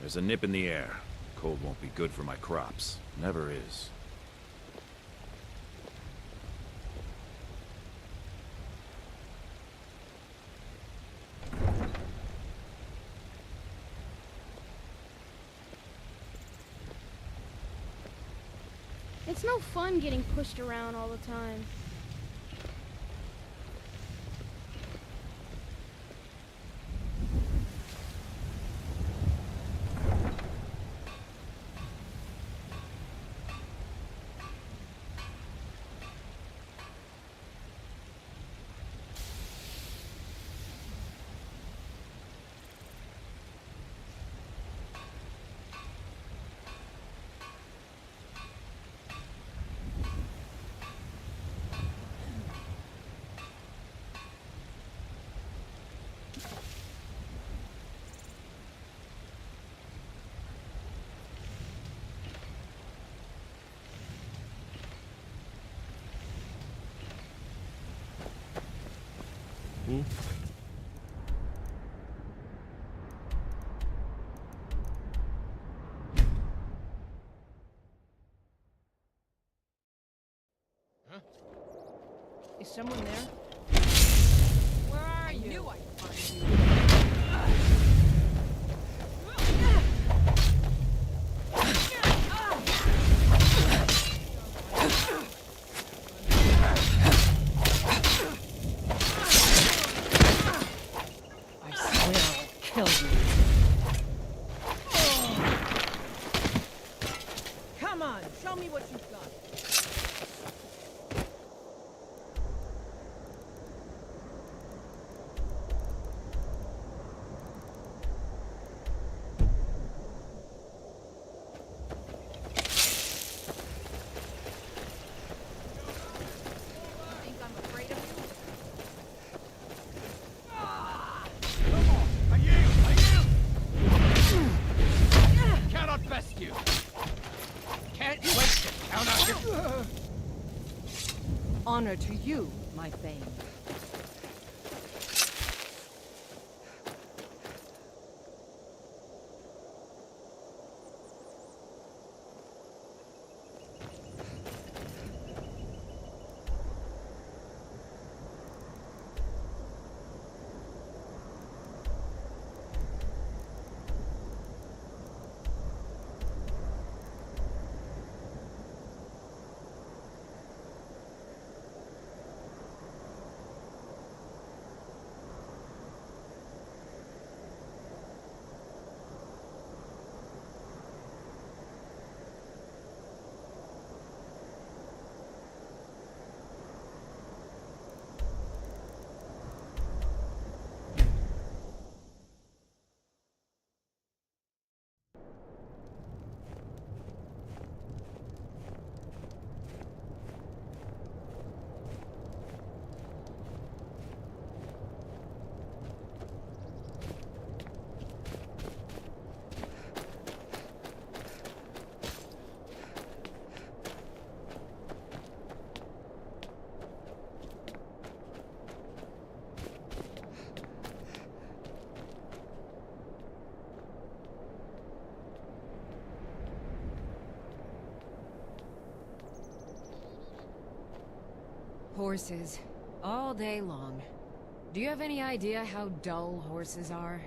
There's a nip in the air. Cold won't be good for my crops. Never is. It's no fun getting pushed around all the time. Huh? Is someone there? Where are you? I knew I'd find you. I swear I'll kill you. Come on, show me what you've got. Think I'm afraid of you? Come on! I yield! Cannot best you! Can't waste it! Count out your... Honor to you, my Thane. Horses. All day long. Do you have any idea how dull horses are?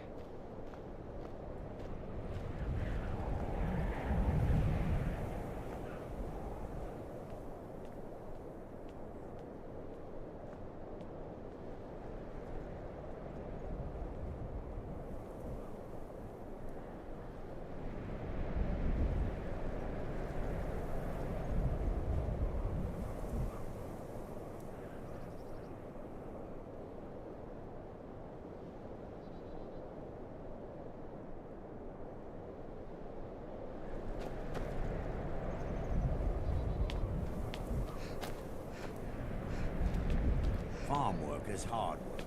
Farm work is hard work.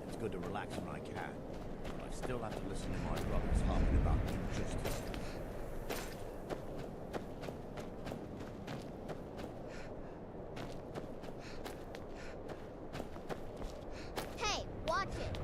It's good to relax when I can, but I still have to listen to my brothers harping about injustice. Hey, watch it!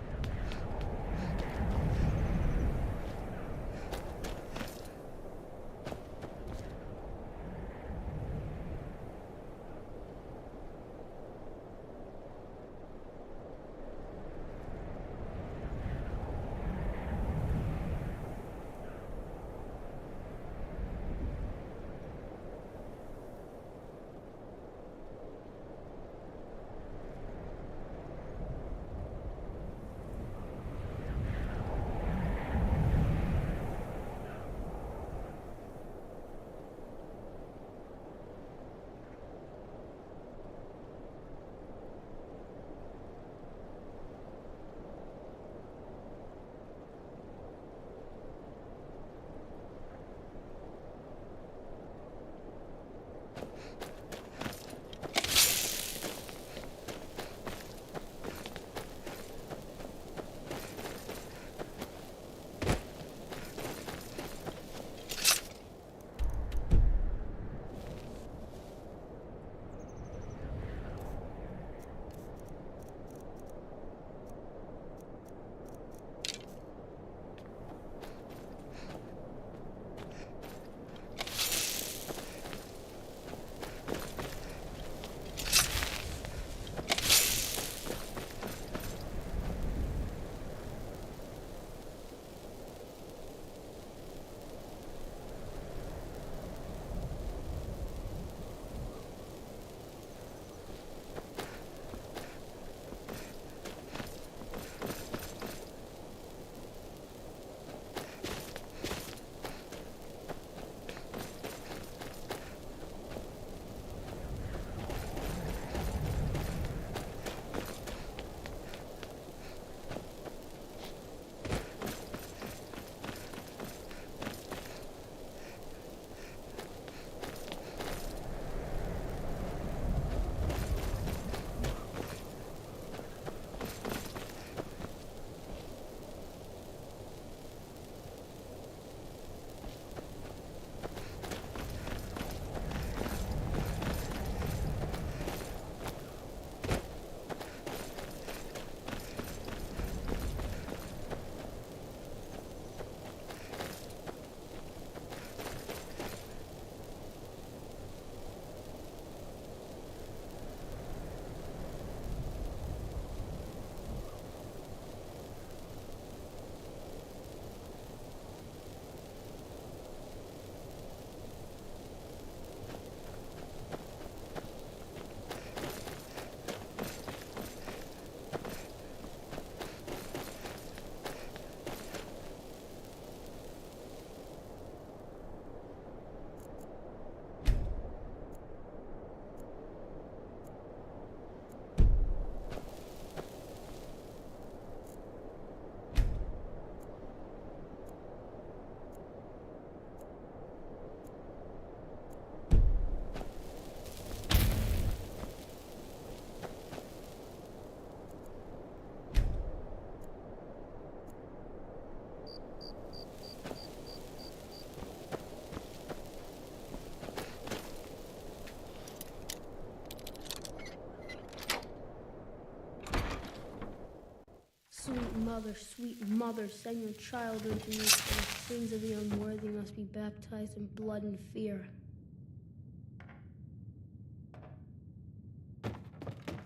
sweet mother, send your child into me, for the sins of the unworthy must be baptized in blood and fear.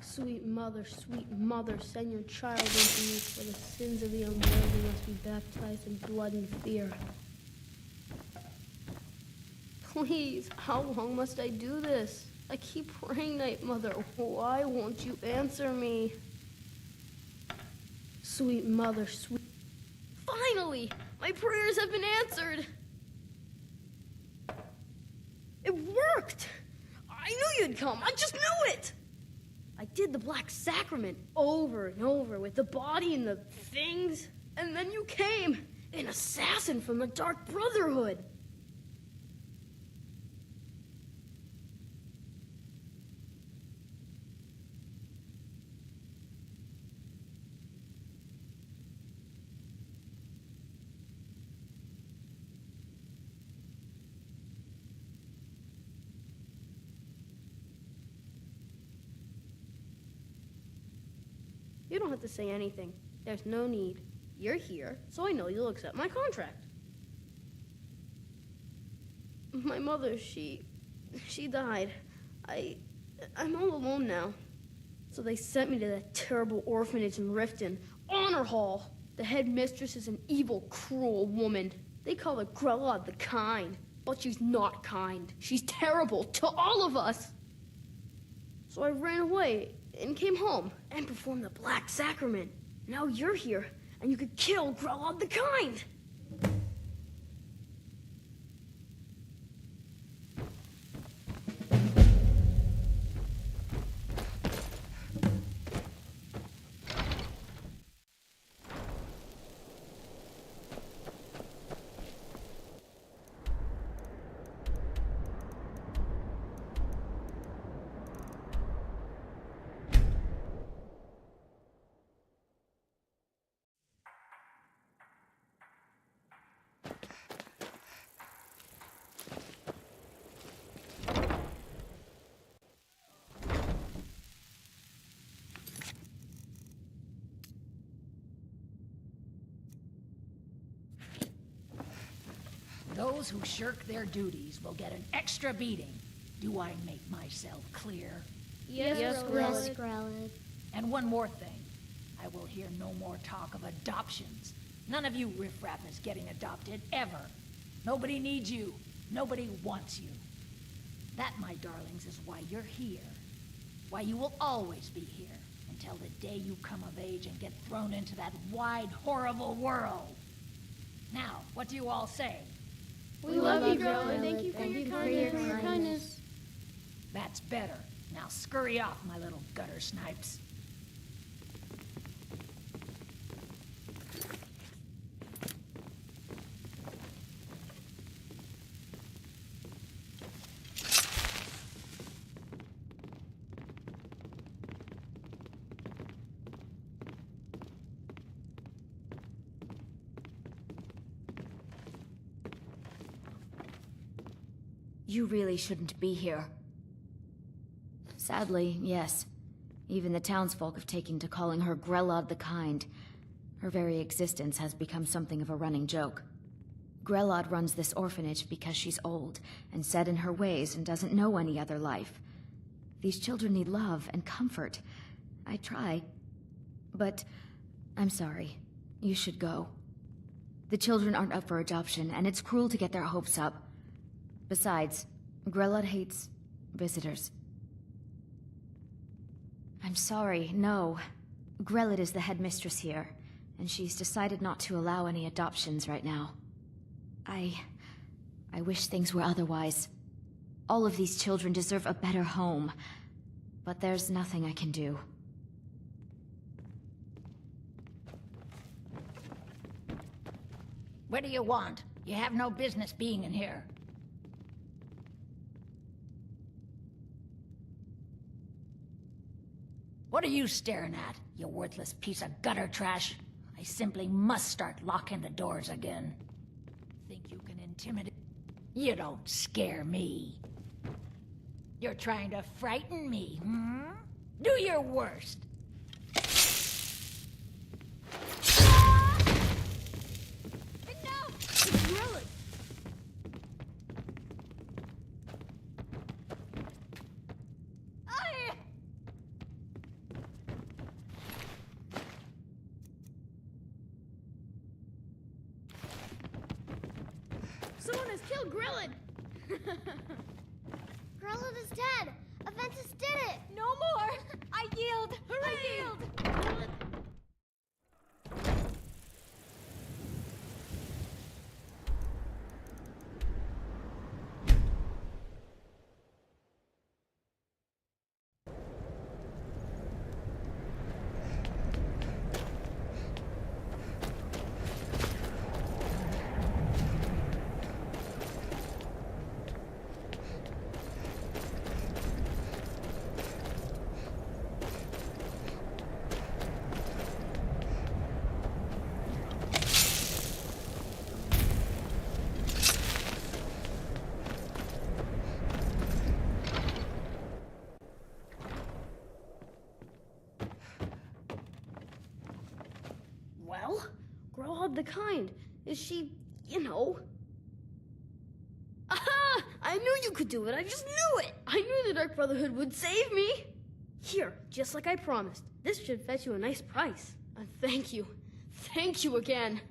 Sweet mother, send your child into me, for the sins of the unworthy must be baptized in blood and fear. Please, how long must I do this? I keep praying, Night Mother. Why won't you answer me? Sweet mother, sweet... Finally! My prayers have been answered! It worked! I knew you'd come! I just knew it! I did the Black Sacrament over and over with the body and the things, and then you came! An assassin from the Dark Brotherhood! You don't have to say anything. There's no need. You're here, so I know you'll accept my contract. My mother, she died. I'm all alone now. So they sent me to that terrible orphanage in Riften, Honor Hall. The headmistress is an evil, cruel woman. They call her Grella the Kind, but she's not kind. She's terrible to all of us. So I ran away and came home and performed the Black Sacrament. Now you're here, and you could kill Grella the Kind. Those who shirk their duties will get an extra beating. Do I make myself clear? Yes, Grella. And one more thing. I will hear no more talk of adoptions. None of you riffraff is getting adopted, ever. Nobody needs you. Nobody wants you. That, my darlings, is why you're here. Why you will always be here, until the day you come of age and get thrown into that wide, horrible world. Now, what do you all say? We love you, Grella. Thank you for your kindness. That's better. Now scurry off, my little gutter snipes. You really shouldn't be here. Sadly, yes. Even the townsfolk have taken to calling her Grella the Kind. Her very existence has become something of a running joke. Grelod runs this orphanage because she's old and set in her ways and doesn't know any other life. These children need love and comfort. I try. But I'm sorry. You should go. The children aren't up for adoption, and it's cruel to get their hopes up. Besides, Grelod hates visitors. I'm sorry, no. Grelod is the headmistress here, and she's decided not to allow any adoptions right now. I wish things were otherwise. All of these children deserve a better home, but there's nothing I can do. What do you want? You have no business being in here. What are you staring at, you worthless piece of gutter trash? I simply must start locking the doors again. Think you can intimidate? You don't scare me. You're trying to frighten me, hmm? Do your worst. Someone has killed Grillin! Grelod is dead! Aventus did it! No more! I yield! Hooray! I yield! Well, Grelod the Kind. Is she, you know... Aha! I knew you could do it. I just knew it. I knew the Dark Brotherhood would save me. Here, just like I promised. This should fetch you a nice price. Thank you. Thank you again.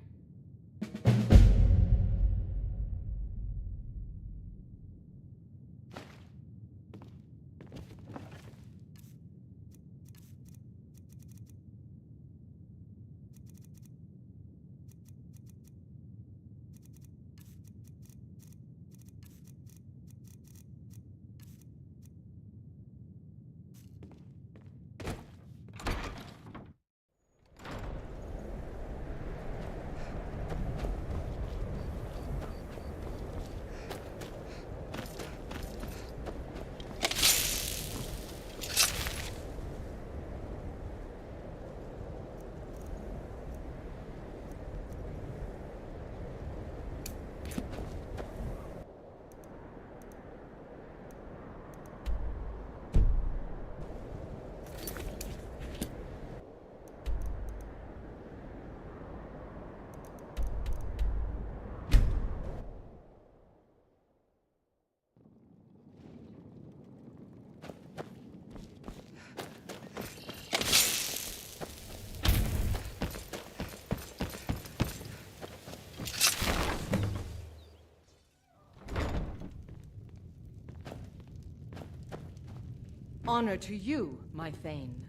Honor to you, my Thane.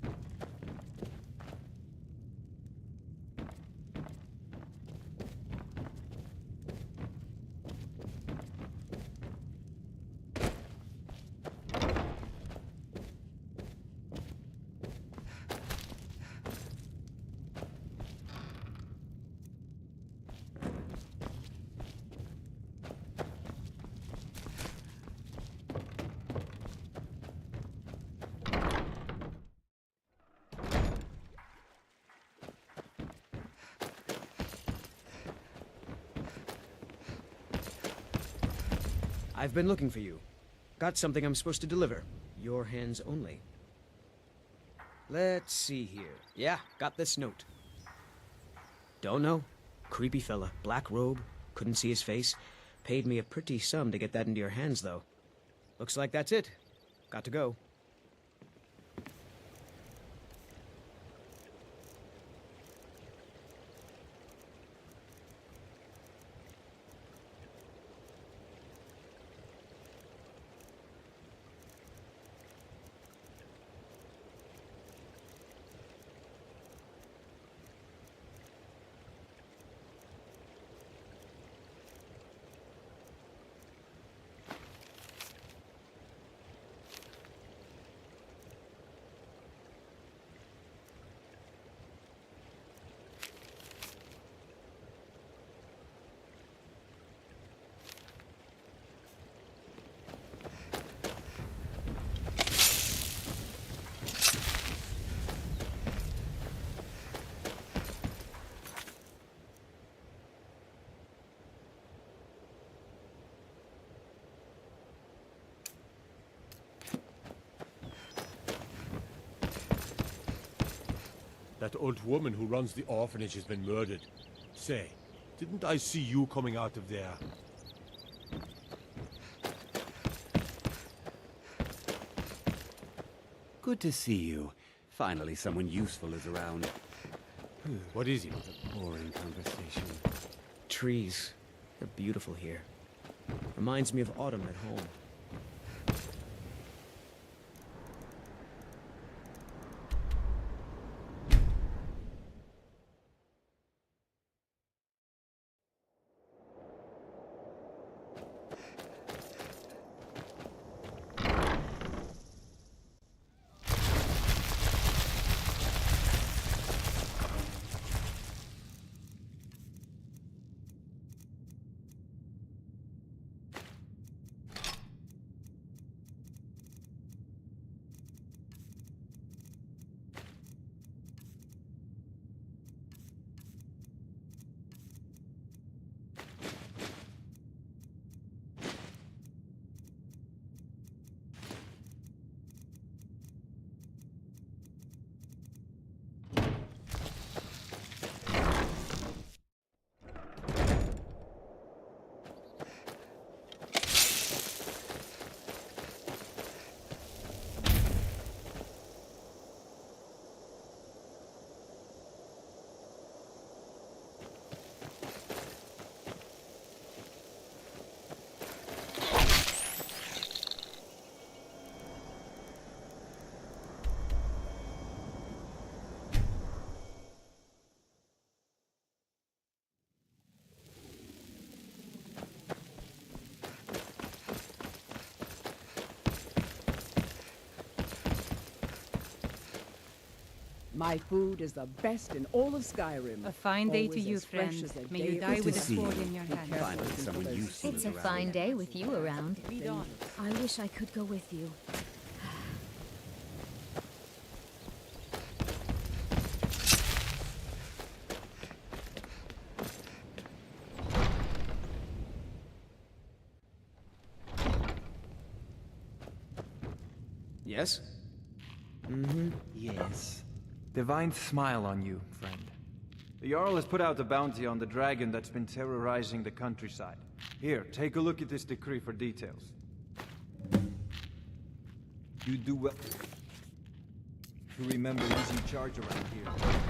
I've been looking for you. Got something I'm supposed to deliver. Your hands only. Let's see here. Yeah, got this note. Don't know. Creepy fella. Black robe. Couldn't see his face. Paid me a pretty sum to get that into your hands, though. Looks like that's it. Got to go. That old woman who runs the orphanage has been murdered. Say, didn't I see you coming out of there? Good to see you. Finally, someone useful is around. What is it? A boring conversation. Trees. They're beautiful here. Reminds me of autumn at home. My food is the best in all of Skyrim. A fine day to Always you, as fresh friend. as a May day you of die the with a sea. sword in your hand. Finally, someone useful It's a around. fine day with you around. Lead on. I wish I could go with you. Yes? Yes. Divine smile on you, friend. The Jarl has put out a bounty on the dragon that's been terrorizing the countryside. Here, take a look at this decree for details. You do well to remember who's in charge around here.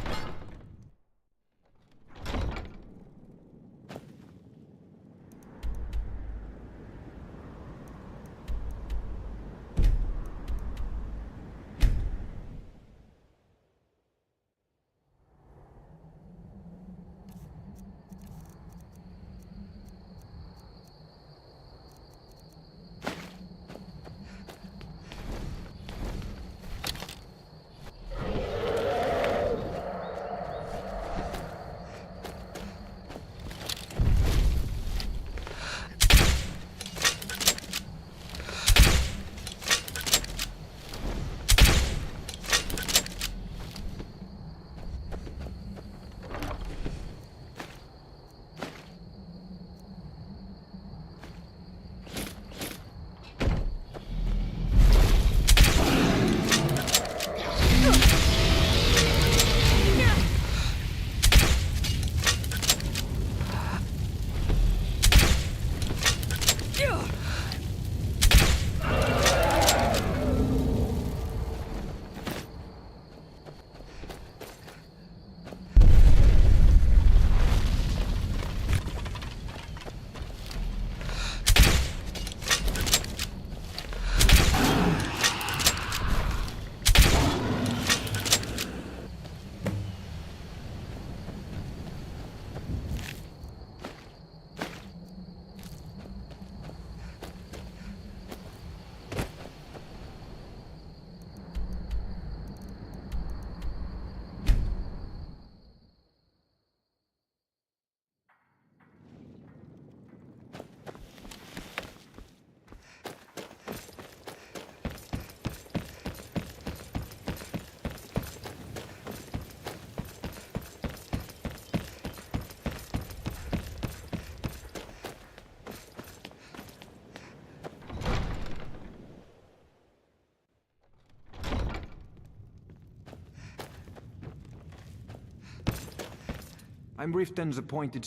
I'm Riften's appointed...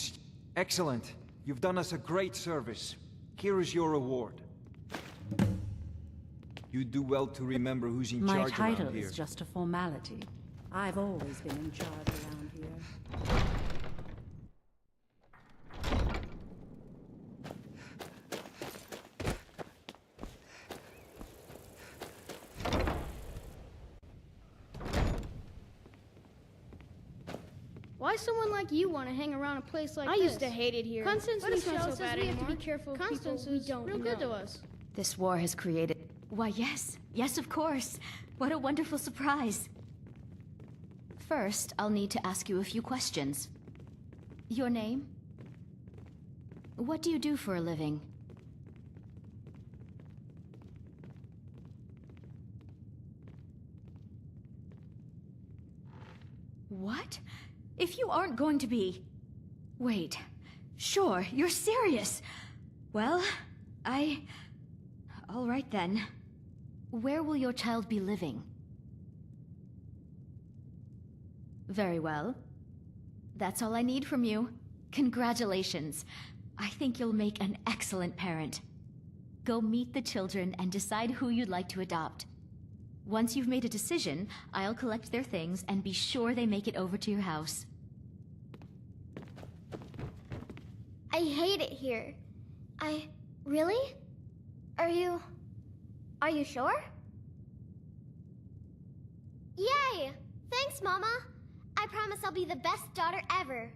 Excellent. You've done us a great service. Here is your reward. You do well to remember who's in My charge title around here. is just a formality. I've always been in charge around here. Why someone like you want to hang around a place like I this? used to hate it here. Constance But it's Michelle not so says bad we have to anymore. be careful of Constance people we is don't real know. good to us. This war has created... Why, yes. Yes, of course. What a wonderful surprise. First, I'll need to ask you a few questions. Your name? What do you do for a living? What? If you aren't going to be... Wait. Sure, you're serious. Well, all right then. Where will your child be living? Very well. That's all I need from you. Congratulations. I think you'll make an excellent parent. Go meet the children and decide who you'd like to adopt. Once you've made a decision, I'll collect their things and be sure they make it over to your house. I hate it here. Really? Are you sure? Yay! Thanks, Mama. I promise I'll be the best daughter ever.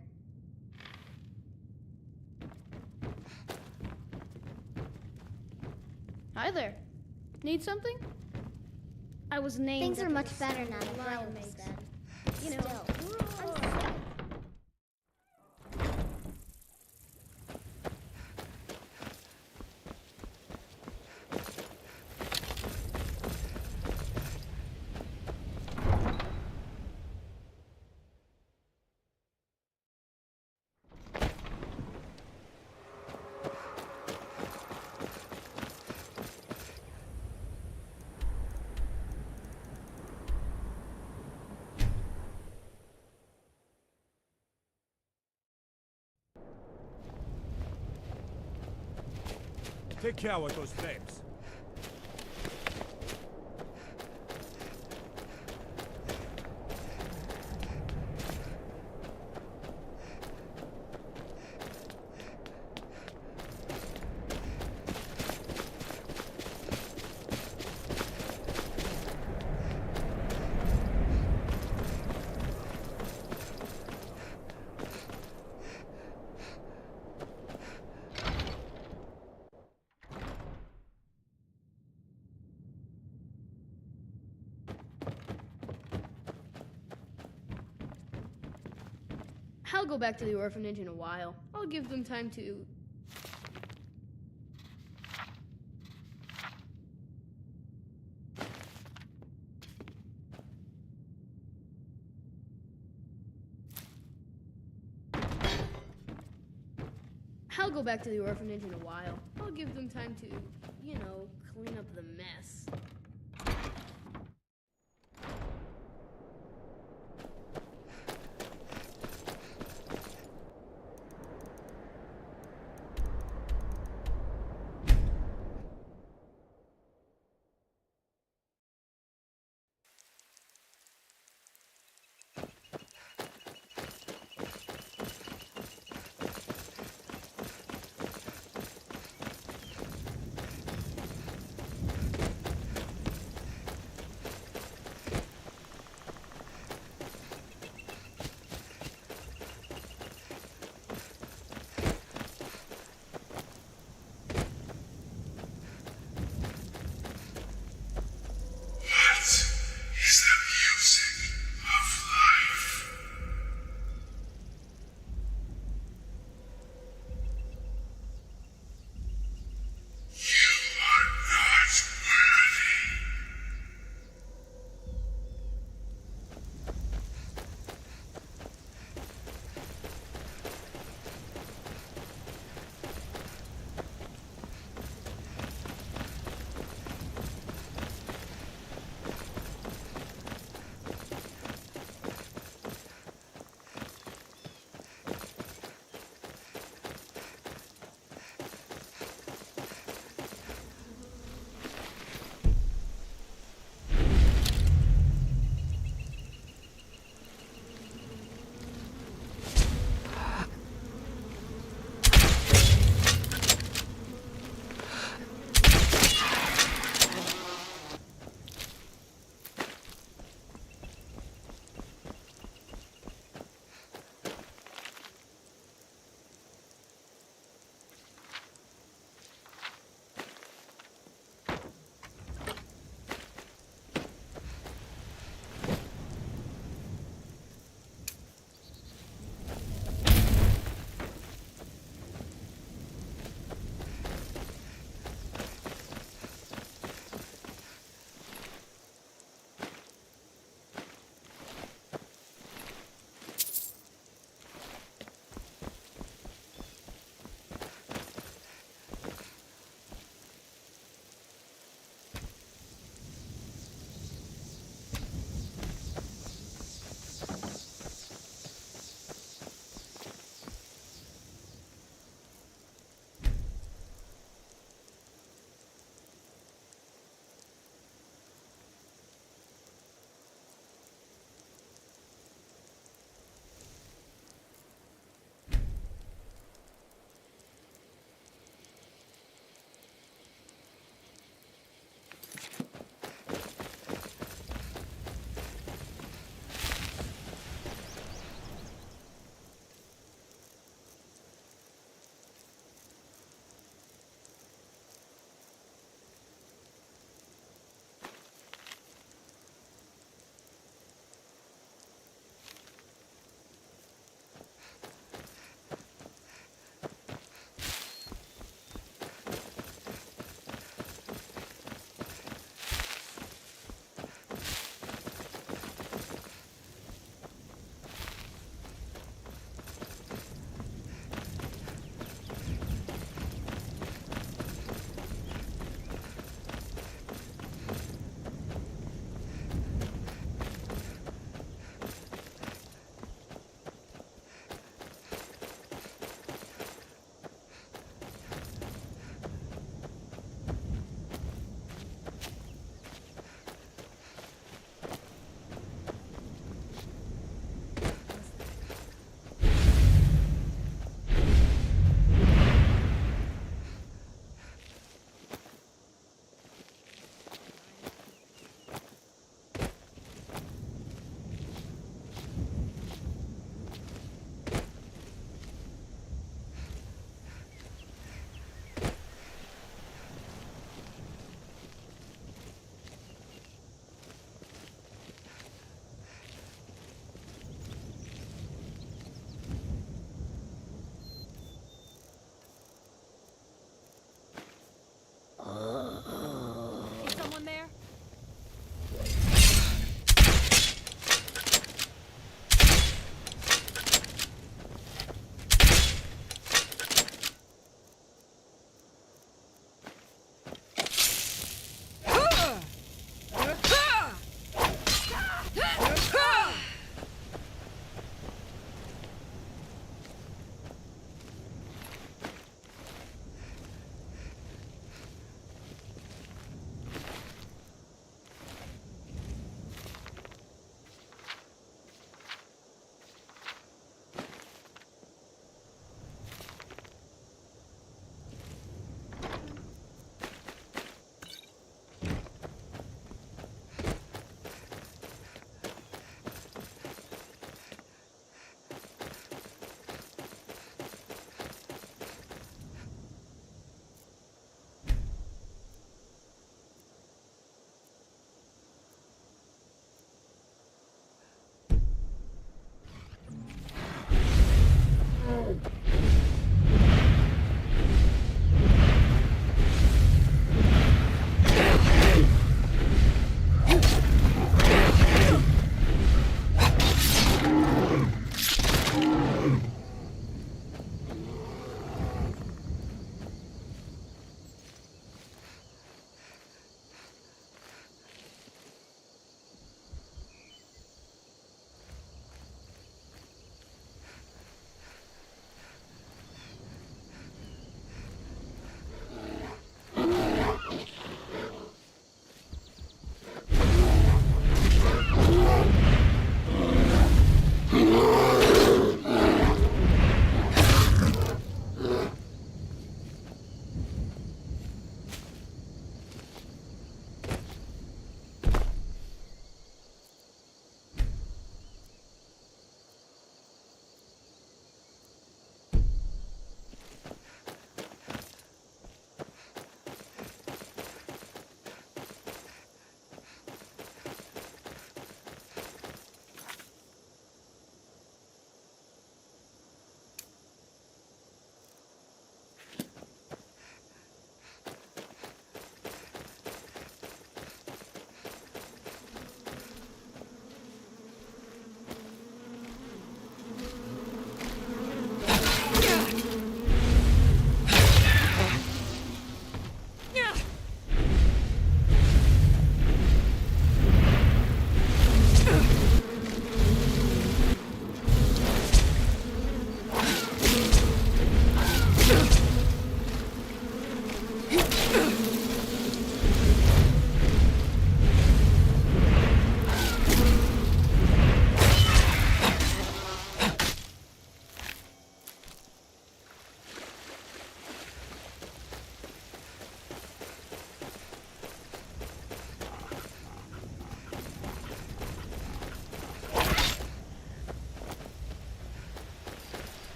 Hi there. Need something? I was named. Things are after much the better sound now the that lion Grell makes. is dead. You know, Still, I'm stuck. Take care with those flames. I'll go back to the orphanage in a while. I'll give them time to... I'll go back to the orphanage in a while. I'll give them time to, you know, clean up the mess.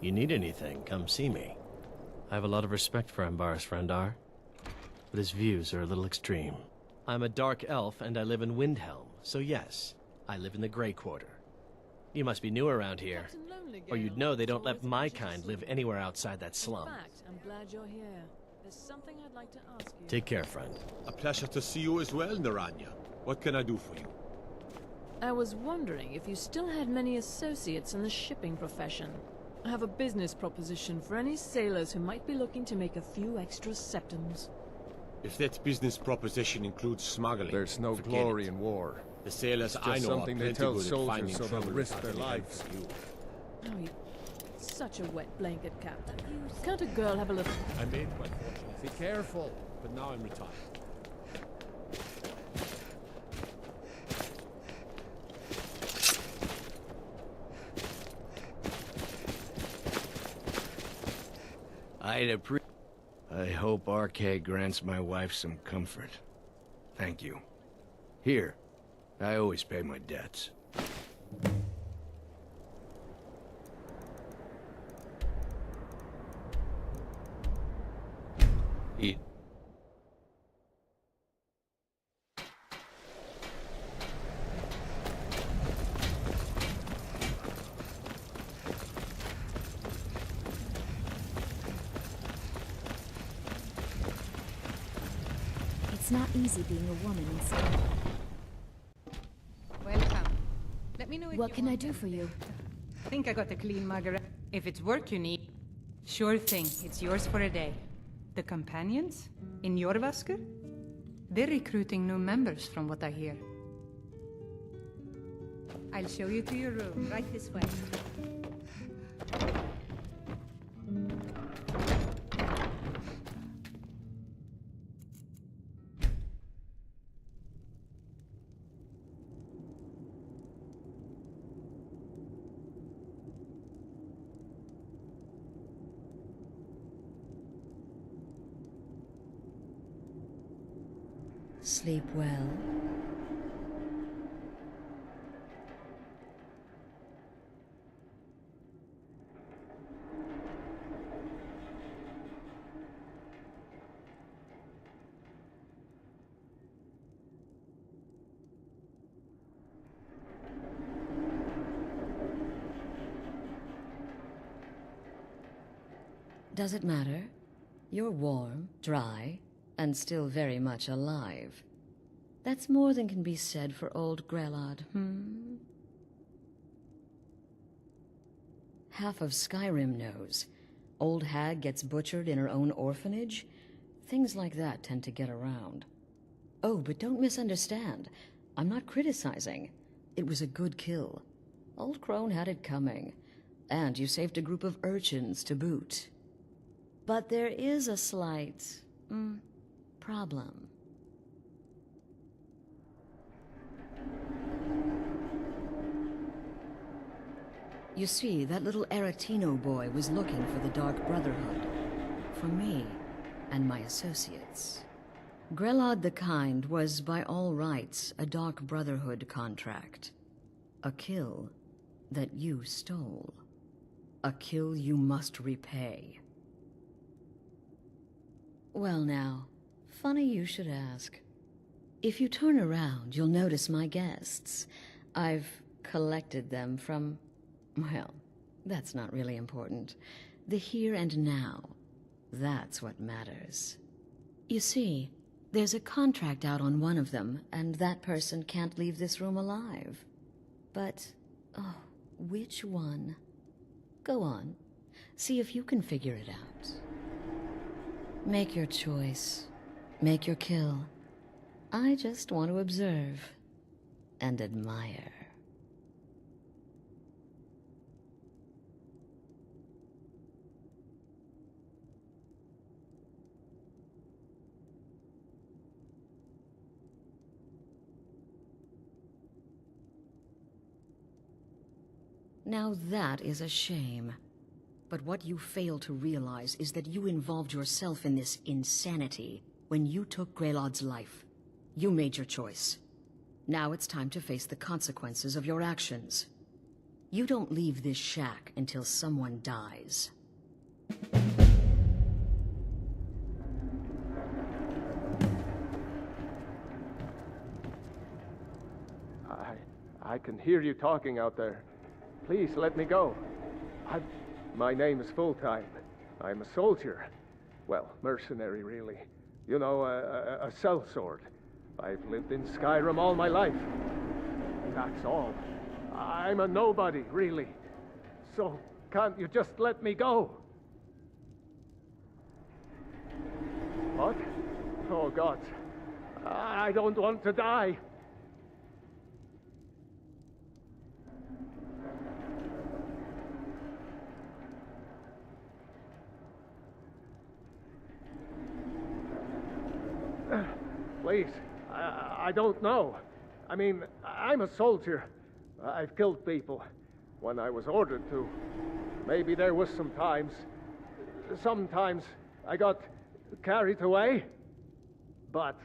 You need anything, come see me. I have a lot of respect for Ambar's Frandar, but his views are a little extreme. I'm a dark elf and I live in Windhelm, so yes, I live in the Grey Quarter. You must be new around here, or you'd know they don't let my kind live anywhere outside that slum. In fact, I'm glad you're here. There's something I'd like to ask you. Take care, friend. A pleasure to see you as well, Naranya. What can I do for you? I was wondering if you still had many associates in the shipping profession. I have a business proposition for any sailors who might be looking to make a few extra septims. If that business proposition includes smuggling, there's no glory in war. The sailors I know are plenty good at finding so trouble they'll risk their lives. for you. Oh, you're such a wet blanket, Captain. Can't a girl have a little... I made my fortune. Be careful. But now I'm retired. I hope Arcade grants my wife some comfort. Thank you. Here, I always pay my debts. Eat. It's not easy being a woman in Skyrim. Welcome. Let me know if What can I do for you? I think I got a clean margarita. If it's work you need, sure thing. It's yours for a day. The companions? In Jorvasker? They're recruiting new members from what I hear. I'll show you to your room, right this way. Sleep well. Does it matter? You're warm, dry, and still very much alive. That's more than can be said for old Grelod, Half of Skyrim knows. Old hag gets butchered in her own orphanage. Things like that tend to get around. Oh, but don't misunderstand. I'm not criticizing. It was a good kill. Old Crone had it coming. And you saved a group of urchins to boot. But there is a slight, problem. You see, that little Aretino boy was looking for the Dark Brotherhood. For me and my associates. Grelod the Kind was, by all rights, a Dark Brotherhood contract. A kill that you stole. A kill you must repay. Well now, funny you should ask. If you turn around, you'll notice my guests. I've collected them from... well, that's not really important. The here and now. That's what matters. You see, there's a contract out on one of them, and that person can't leave this room alive. But, oh, which one? Go on. See if you can figure it out. Make your choice. Make your kill. I just want to observe and admire. Now that is a shame. But what you fail to realize is that you involved yourself in this insanity when you took Grelod's life. You made your choice. Now it's time to face the consequences of your actions. You don't leave this shack until someone dies. I can hear you talking out there. Please let me go. My name is Full-Time. I'm a soldier. Well, mercenary, really. You know, a sellsword. I've lived in Skyrim all my life. That's all. I'm a nobody, really. So, can't you just let me go? What? Oh, God. I don't want to die. Please, I don't know. I mean, I'm a soldier. I've killed people when I was ordered to. Maybe there was sometimes I got carried away. But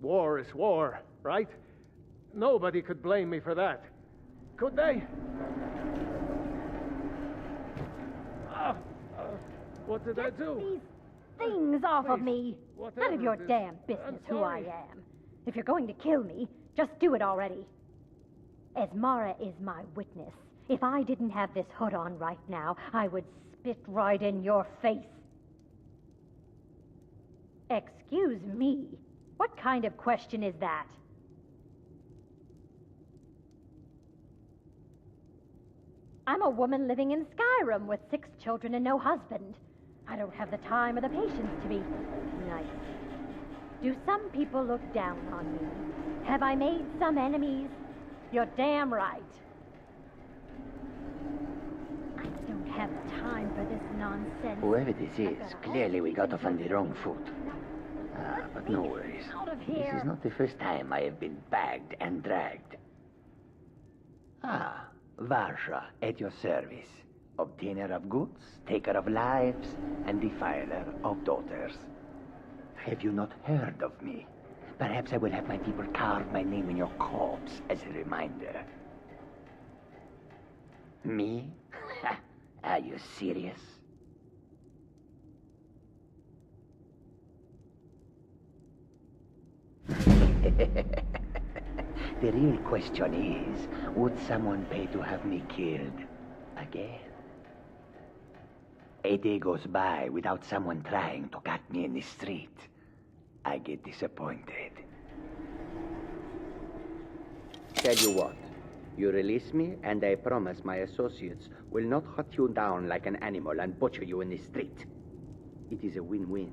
war is war, right? Nobody could blame me for that. Could they? What did I do? Things off of me. None of your damn business who I am. If you're going to kill me, just do it already. Esmara is my witness. If I didn't have this hood on right now, I would spit right in your face. Excuse me. What kind of question is that? I'm a woman living in Skyrim with 6 children and no husband. I don't have the time or the patience to be nice. Do some people look down on me? Have I made some enemies? You're damn right. I don't have time for this nonsense. Whoever this is, clearly we got off on the wrong foot. But no worries. This is not the first time I have been bagged and dragged. Varsha, at your service. Obtainer of goods, taker of lives, and defiler of daughters. Have you not heard of me? Perhaps I will have my people carve my name in your corpse as a reminder. Me? Are you serious? The real question is, would someone pay to have me killed again? A day goes by without someone trying to cut me in the street. I get disappointed. Tell you what, you release me and I promise my associates will not hunt you down like an animal and butcher you in the street. It is a win-win.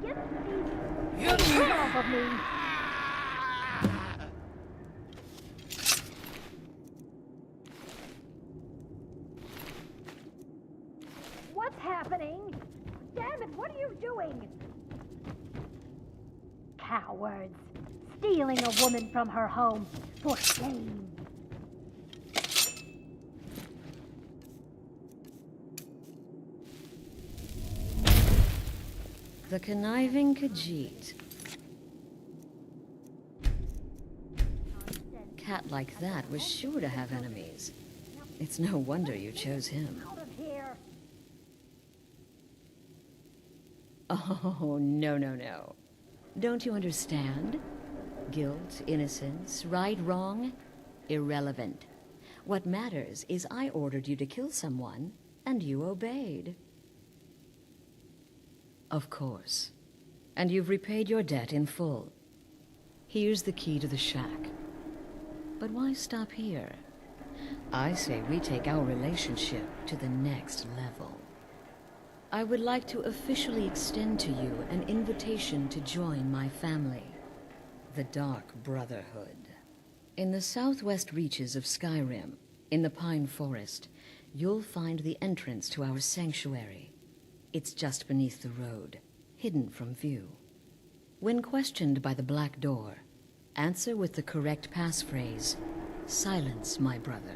Get off of me! What's happening? Damn it, what are you doing? Cowards. Stealing a woman from her home. For shame. The conniving Khajiit. Cat like that was sure to have enemies. It's no wonder you chose him. Oh, no, no, no. Don't you understand? Guilt, innocence, right, wrong, irrelevant. What matters is I ordered you to kill someone, and you obeyed. Of course. And you've repaid your debt in full. Here's the key to the shack. But why stop here? I say we take our relationship to the next level. I would like to officially extend to you an invitation to join my family, the Dark Brotherhood. In the southwest reaches of Skyrim, in the Pine Forest, you'll find the entrance to our sanctuary. It's just beneath the road, hidden from view. When questioned by the Black Door, answer with the correct passphrase, "Silence, my brother."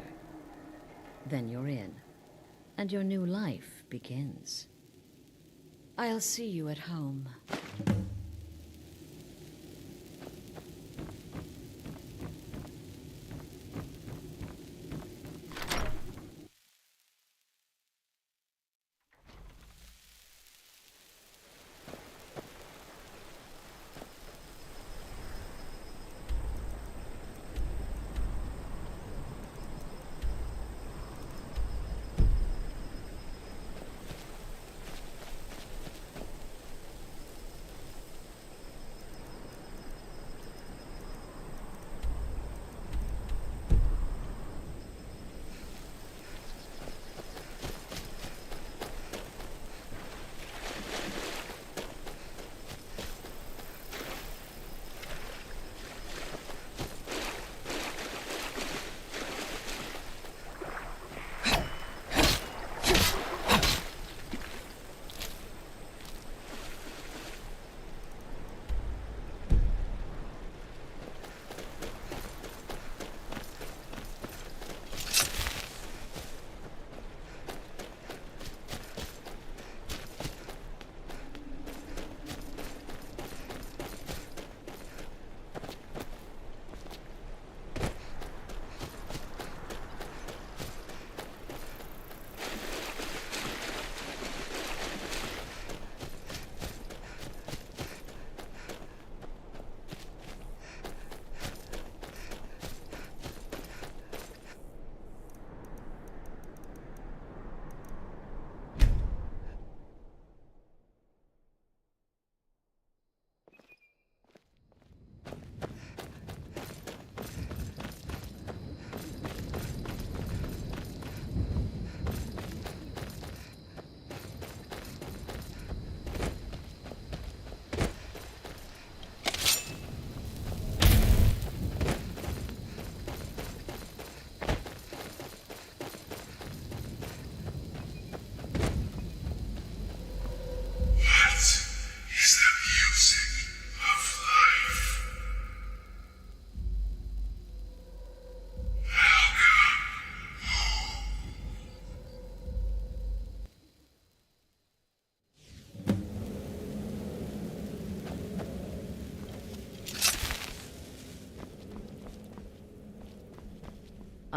Then you're in, and your new life begins. I'll see you at home.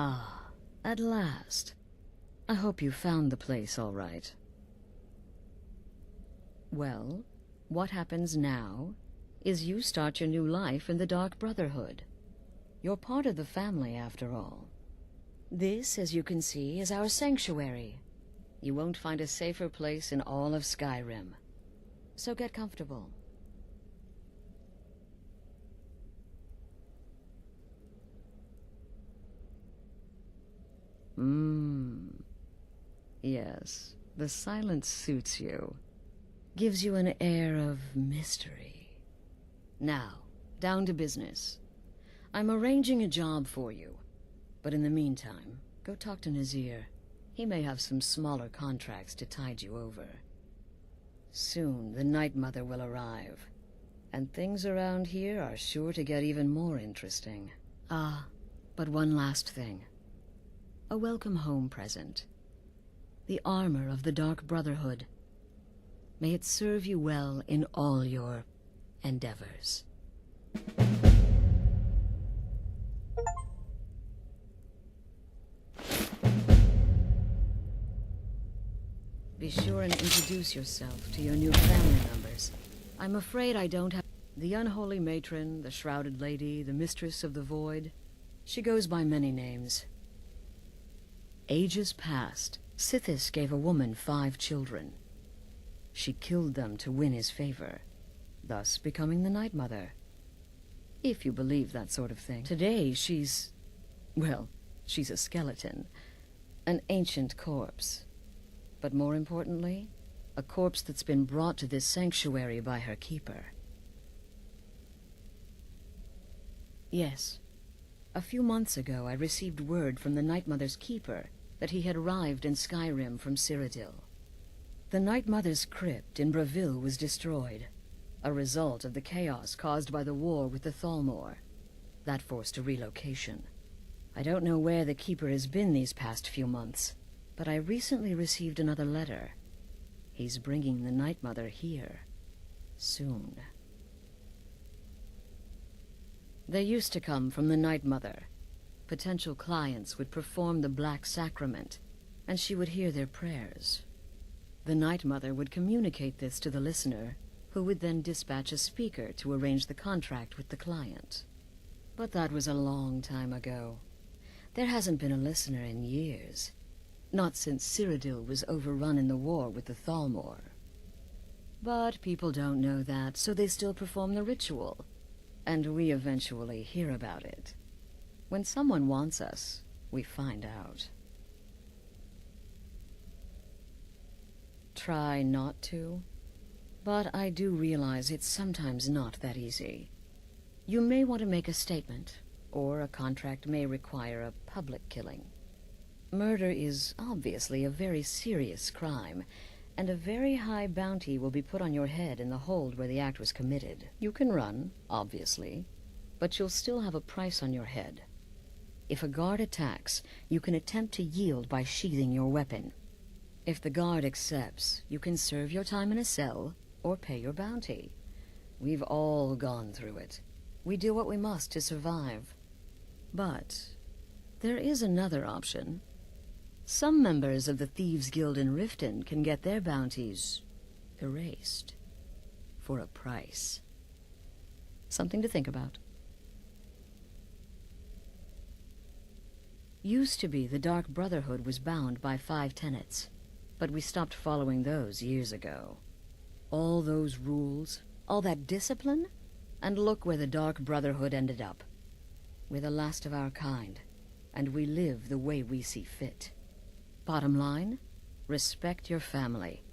Ah, at last. I hope you found the place all right. Well, what happens now is you start your new life in the Dark Brotherhood. You're part of the family, after all. This, as you can see, is our sanctuary. You won't find a safer place in all of Skyrim. So get comfortable. Yes, the silence suits you. Gives you an air of mystery. Now, down to business. I'm arranging a job for you. But in the meantime, go talk to Nazir. He may have some smaller contracts to tide you over. Soon, the Night Mother will arrive. And things around here are sure to get even more interesting. Ah, but one last thing. A welcome home present. The armor of the Dark Brotherhood. May it serve you well in all your endeavors. Be sure and introduce yourself to your new family members. I'm afraid I don't have... The unholy matron, the shrouded lady, the mistress of the void. She goes by many names. Ages past, Sithis gave a woman 5 children. She killed them to win his favor, thus becoming the Night Mother. If you believe that sort of thing. Today, she's... well, she's a skeleton. An ancient corpse. But more importantly, a corpse that's been brought to this sanctuary by her keeper. Yes. A few months ago, I received word from the Night Mother's keeper that he had arrived in Skyrim from Cyrodiil. The Night Mother's crypt in Bravil was destroyed, a result of the chaos caused by the war with the Thalmor. That forced a relocation. I don't know where the keeper has been these past few months, but I recently received another letter. He's bringing the Night Mother here. Soon. They used to come from the Night Mother. Potential clients would perform the Black Sacrament, and she would hear their prayers. The Night Mother would communicate this to the listener, who would then dispatch a speaker to arrange the contract with the client. But that was a long time ago. There hasn't been a listener in years. Not since Cyrodiil was overrun in the war with the Thalmor. But people don't know that, so they still perform the ritual. And we eventually hear about it. When someone wants us, we find out. Try not to, but I do realize it's sometimes not that easy. You may want to make a statement, or a contract may require a public killing. Murder is obviously a very serious crime, and a very high bounty will be put on your head in the hold where the act was committed. You can run, obviously, but you'll still have a price on your head. If a guard attacks, you can attempt to yield by sheathing your weapon. If the guard accepts, you can serve your time in a cell, or pay your bounty. We've all gone through it. We do what we must to survive. But there is another option. Some members of the Thieves' Guild in Riften can get their bounties erased. For a price. Something to think about. Used to be the Dark Brotherhood was bound by 5 tenets, but we stopped following those years ago. All those rules, all that discipline, and look where the Dark Brotherhood ended up. We're the last of our kind, and we live the way we see fit. Bottom line, respect your family.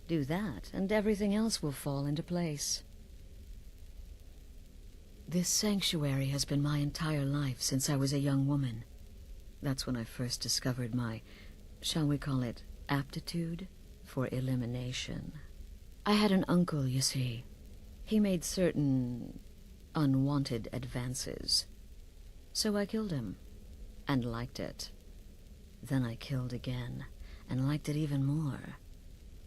Do that, and everything else will fall into place. This sanctuary has been my entire life since I was a young woman. That's when I first discovered my, shall we call it, aptitude for elimination. I had an uncle, you see. He made certain unwanted advances. So I killed him, and liked it. Then I killed again, and liked it even more,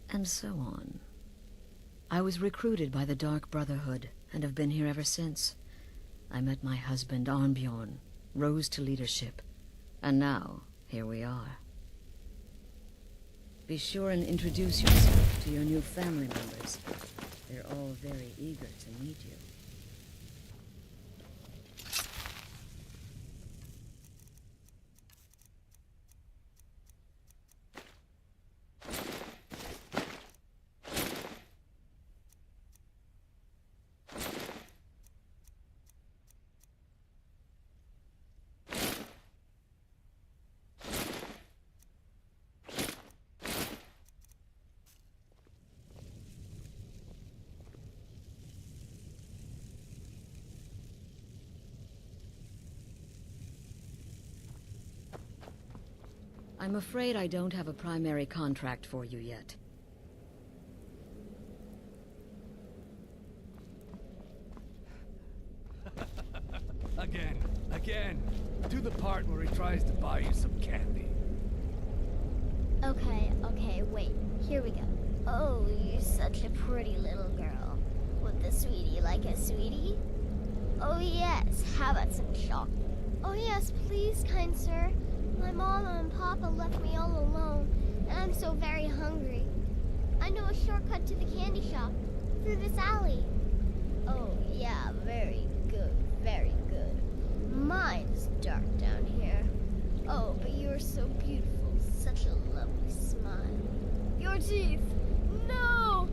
and so on. I was recruited by the Dark Brotherhood, and have been here ever since. I met my husband, Arnbjorn, rose to leadership, And now, here we are. Be sure and introduce yourself to your new family members. They're all very eager to meet you. I'm afraid I don't have a primary contract for you yet. Again. Do the part where he tries to buy you some candy. Okay, wait. Here we go. Oh, you're such a pretty little girl. With the sweetie like a sweetie? Oh yes, how about some chocolate? Oh yes, please, kind sir. My mama and papa left me all alone, and I'm so very hungry. I know a shortcut to the candy shop, through this alley. Oh yeah, very good, very good. Mine's dark down here. Oh, but you're so beautiful, such a lovely smile. Your teeth! No!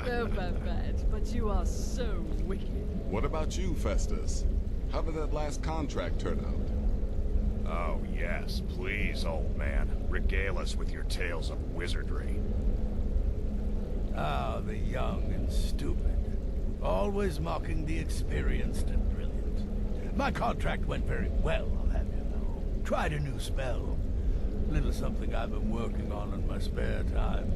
Oh, Babette, but you are so wicked. What about you, Festus? How did that last contract turn out? Oh, yes, please, old man. Regale us with your tales of wizardry. Ah, the young and stupid. Always mocking the experienced and brilliant. My contract went very well, I'll have you know. Tried a new spell. Little something I've been working on in my spare time.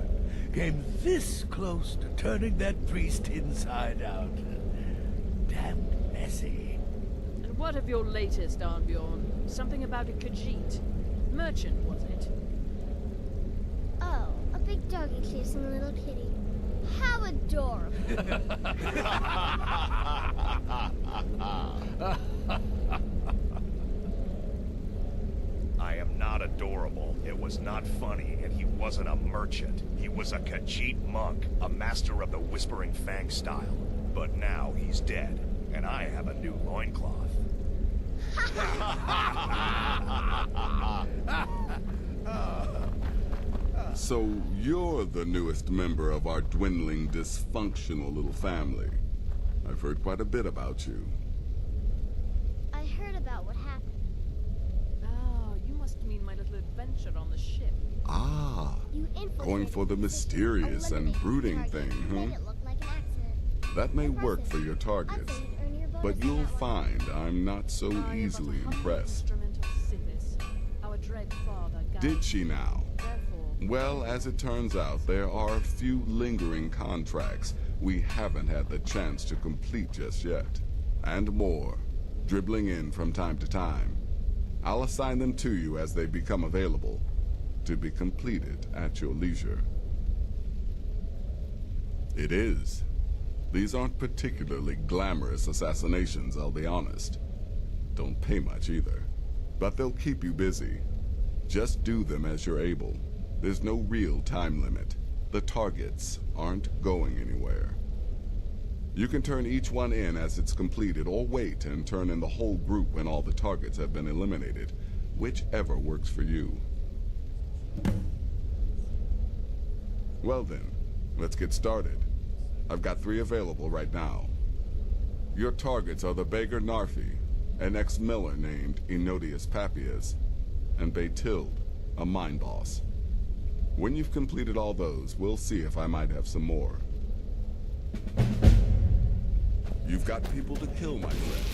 Came this close to turning that priest inside out. Damn messy. And what of your latest, Arnbjorn? Something about a Khajiit. Merchant, was it? Oh, a big doggy chasing a little kitty. How adorable. I am not adorable. It was not funny, and he wasn't a merchant. He was a Khajiit monk, a master of the Whispering Fang style. But now he's dead, and I have a new loincloth. So you're the newest member of our dwindling, dysfunctional little family. I've heard quite a bit about you. I heard about what happened. Oh, you must mean my little adventure on the ship. Ah, going for the mysterious and brooding thing, huh? That may work for your targets, but you'll find I'm not so easily impressed. Our dread father Did she now? Well, as it turns out, there are a few lingering contracts we haven't had the chance to complete just yet. And more, dribbling in from time to time. I'll assign them to you as they become available, to be completed at your leisure. It is. These aren't particularly glamorous assassinations, I'll be honest. Don't pay much either. But they'll keep you busy. Just do them as you're able. There's no real time limit. The targets aren't going anywhere. You can turn each one in as it's completed, or wait and turn in the whole group when all the targets have been eliminated. Whichever works for you. Well then, let's get started. I've got 3 available right now. Your targets are the beggar Narfi, an ex-miller named Enodius Papias, and Betild, a mine boss. When you've completed all those, we'll see if I might have some more. You've got people to kill, my friend.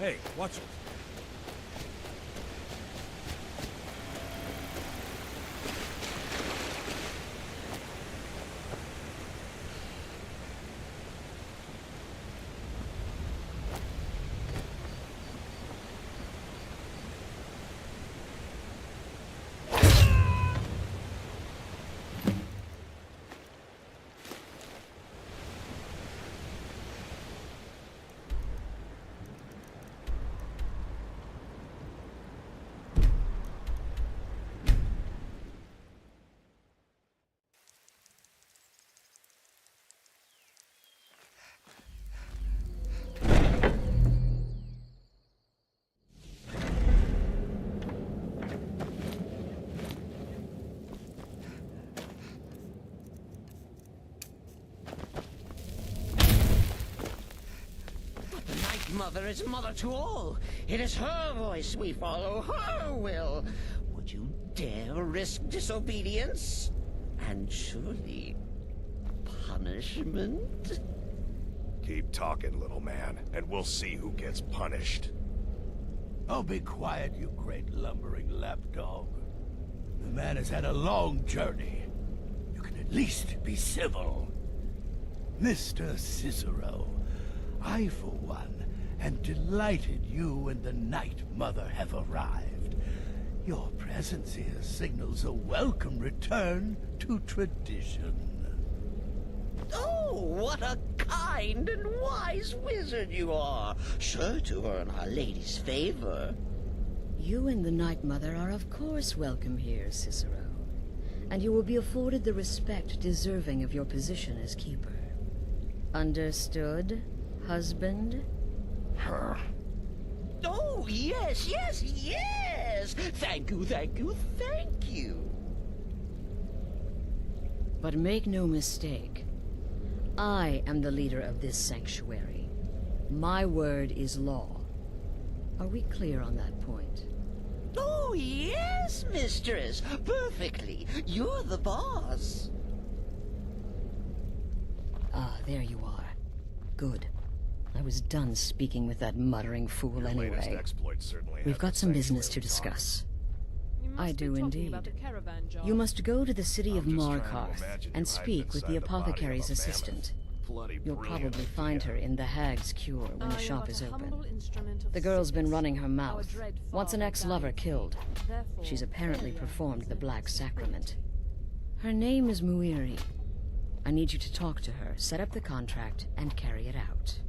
Hey, watch it. Mother is mother to all. It is her voice we follow, her will. Would you dare risk disobedience? And surely punishment? Keep talking, little man, and we'll see who gets punished. Oh, be quiet, you great lumbering lapdog. The man has had a long journey. You can at least be civil. Mr. Cicero, I, for one, am delighted you and the Night Mother have arrived. Your presence here signals a welcome return to tradition. Oh, what a kind and wise wizard you are, sure to earn Our Lady's favor. You and the Night Mother are of course welcome here, Cicero. And you will be afforded the respect deserving of your position as keeper. Understood, husband? Oh, yes, yes, yes! Thank you, thank you, thank you! But make no mistake, I am the leader of this sanctuary. My word is law. Are we clear on that point? Oh, yes, mistress! Perfectly! You're the boss! Ah, there you are. Good. I was done speaking with that muttering fool anyway. We've got some business to discuss. I do indeed. You must go to the city of Markarth and speak with the apothecary's assistant. You'll probably find her in the Hag's Cure when the shop is open. The girl's been running her mouth. Wants an ex-lover killed. She's apparently performed the Black Sacrament. Her name is Muiri. I need you to talk to her, set up the contract, and carry it out.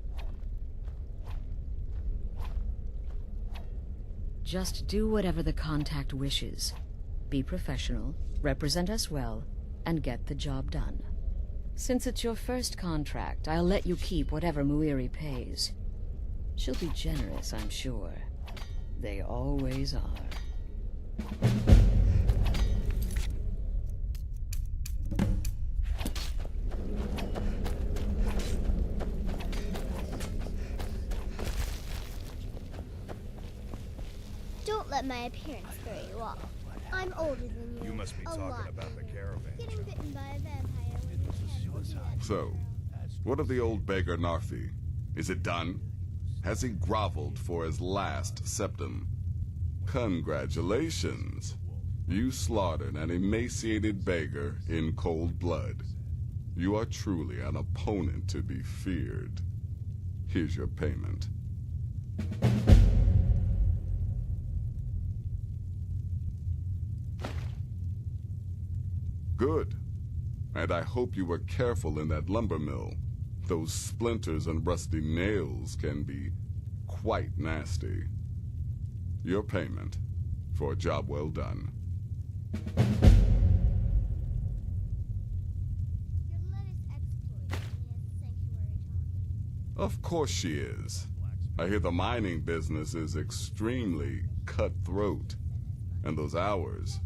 Just do whatever the contact wishes. Be professional, represent us well, and get the job done. Since it's your first contract, I'll let you keep whatever Muiri pays. She'll be generous, I'm sure. They always are. Don't let my appearance throw you off. I'm older than you. You must be talking about the caravan. Getting bitten by a vampire was a So, what of the old beggar Narfi? Is it done? Has he groveled for his last septum? Congratulations. You slaughtered an emaciated beggar in cold blood. You are truly an opponent to be feared. Here's your payment. Good. And I hope you were careful in that lumber mill. Those splinters and rusty nails can be quite nasty. Your payment for a job well done. Of course she is. I hear the mining business is extremely cutthroat. And those hours,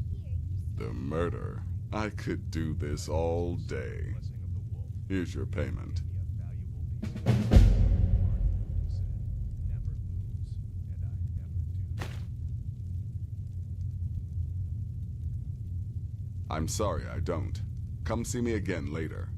the murder. I could do this all day. Here's your payment. I'm sorry I don't. Come see me again later.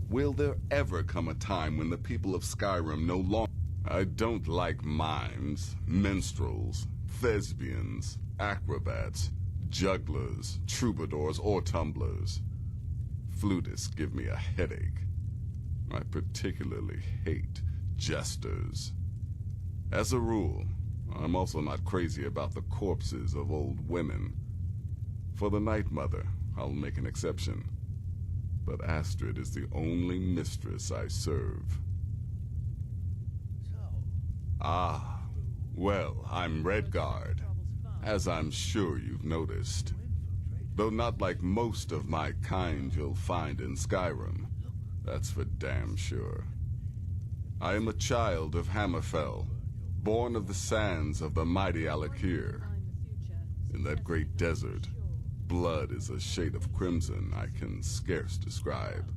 Will there ever come a time when the people of Skyrim no longer... I don't like mimes, minstrels, thespians, acrobats, jugglers, troubadours, or tumblers. Flutists give me a headache. I particularly hate jesters. As a rule, I'm also not crazy about the corpses of old women. For the Night Mother, I'll make an exception. But Astrid is the only mistress I serve. Ah, well, I'm Redguard, as I'm sure you've noticed. Though not like most of my kind you'll find in Skyrim, that's for damn sure. I am a child of Hammerfell, born of the sands of the mighty Alakir. In that great desert, blood is a shade of crimson I can scarce describe.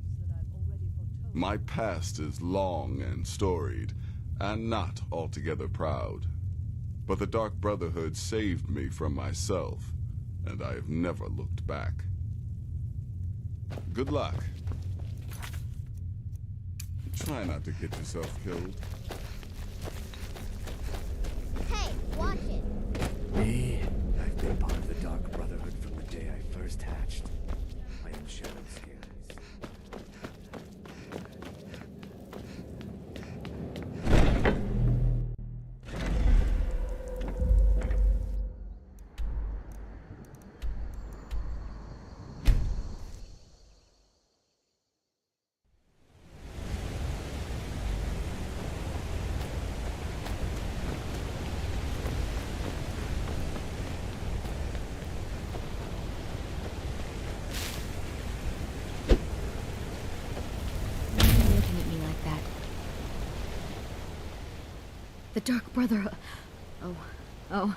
My past is long and storied, and not altogether proud. But the Dark Brotherhood saved me from myself, and I have never looked back. Good luck. Try not to get yourself killed. Hey, watch it! Me? I've been part of the Dark Brotherhood from the day I first hatched. I am shadowy. The Dark Brotherhood. Oh,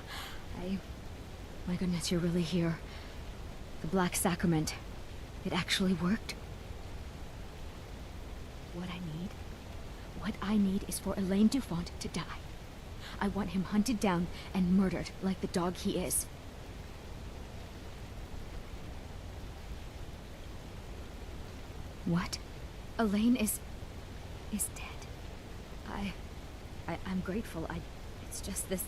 my goodness, you're really here. The Black Sacrament. It actually worked. What I need is for Elaine Dufont to die. I want him hunted down and murdered like the dog he is. What? Elaine is dead. I'm grateful. It's just this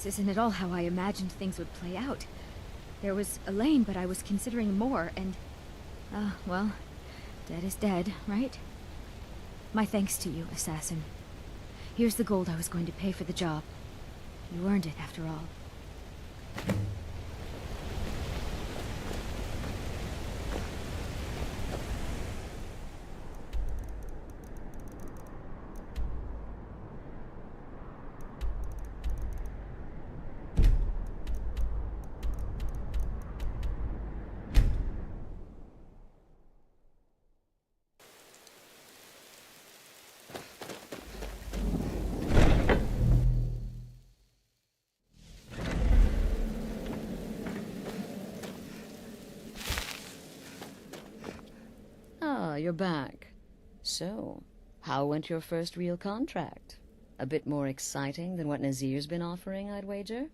isn't at all how I imagined things would play out. There was Elaine, but I was considering more, and, well, dead is dead, right? My thanks to you, assassin. Here's the gold I was going to pay for the job. You earned it, after all. You're back. So, how went your first real contract? A bit more exciting than what Nazir's been offering, I'd wager?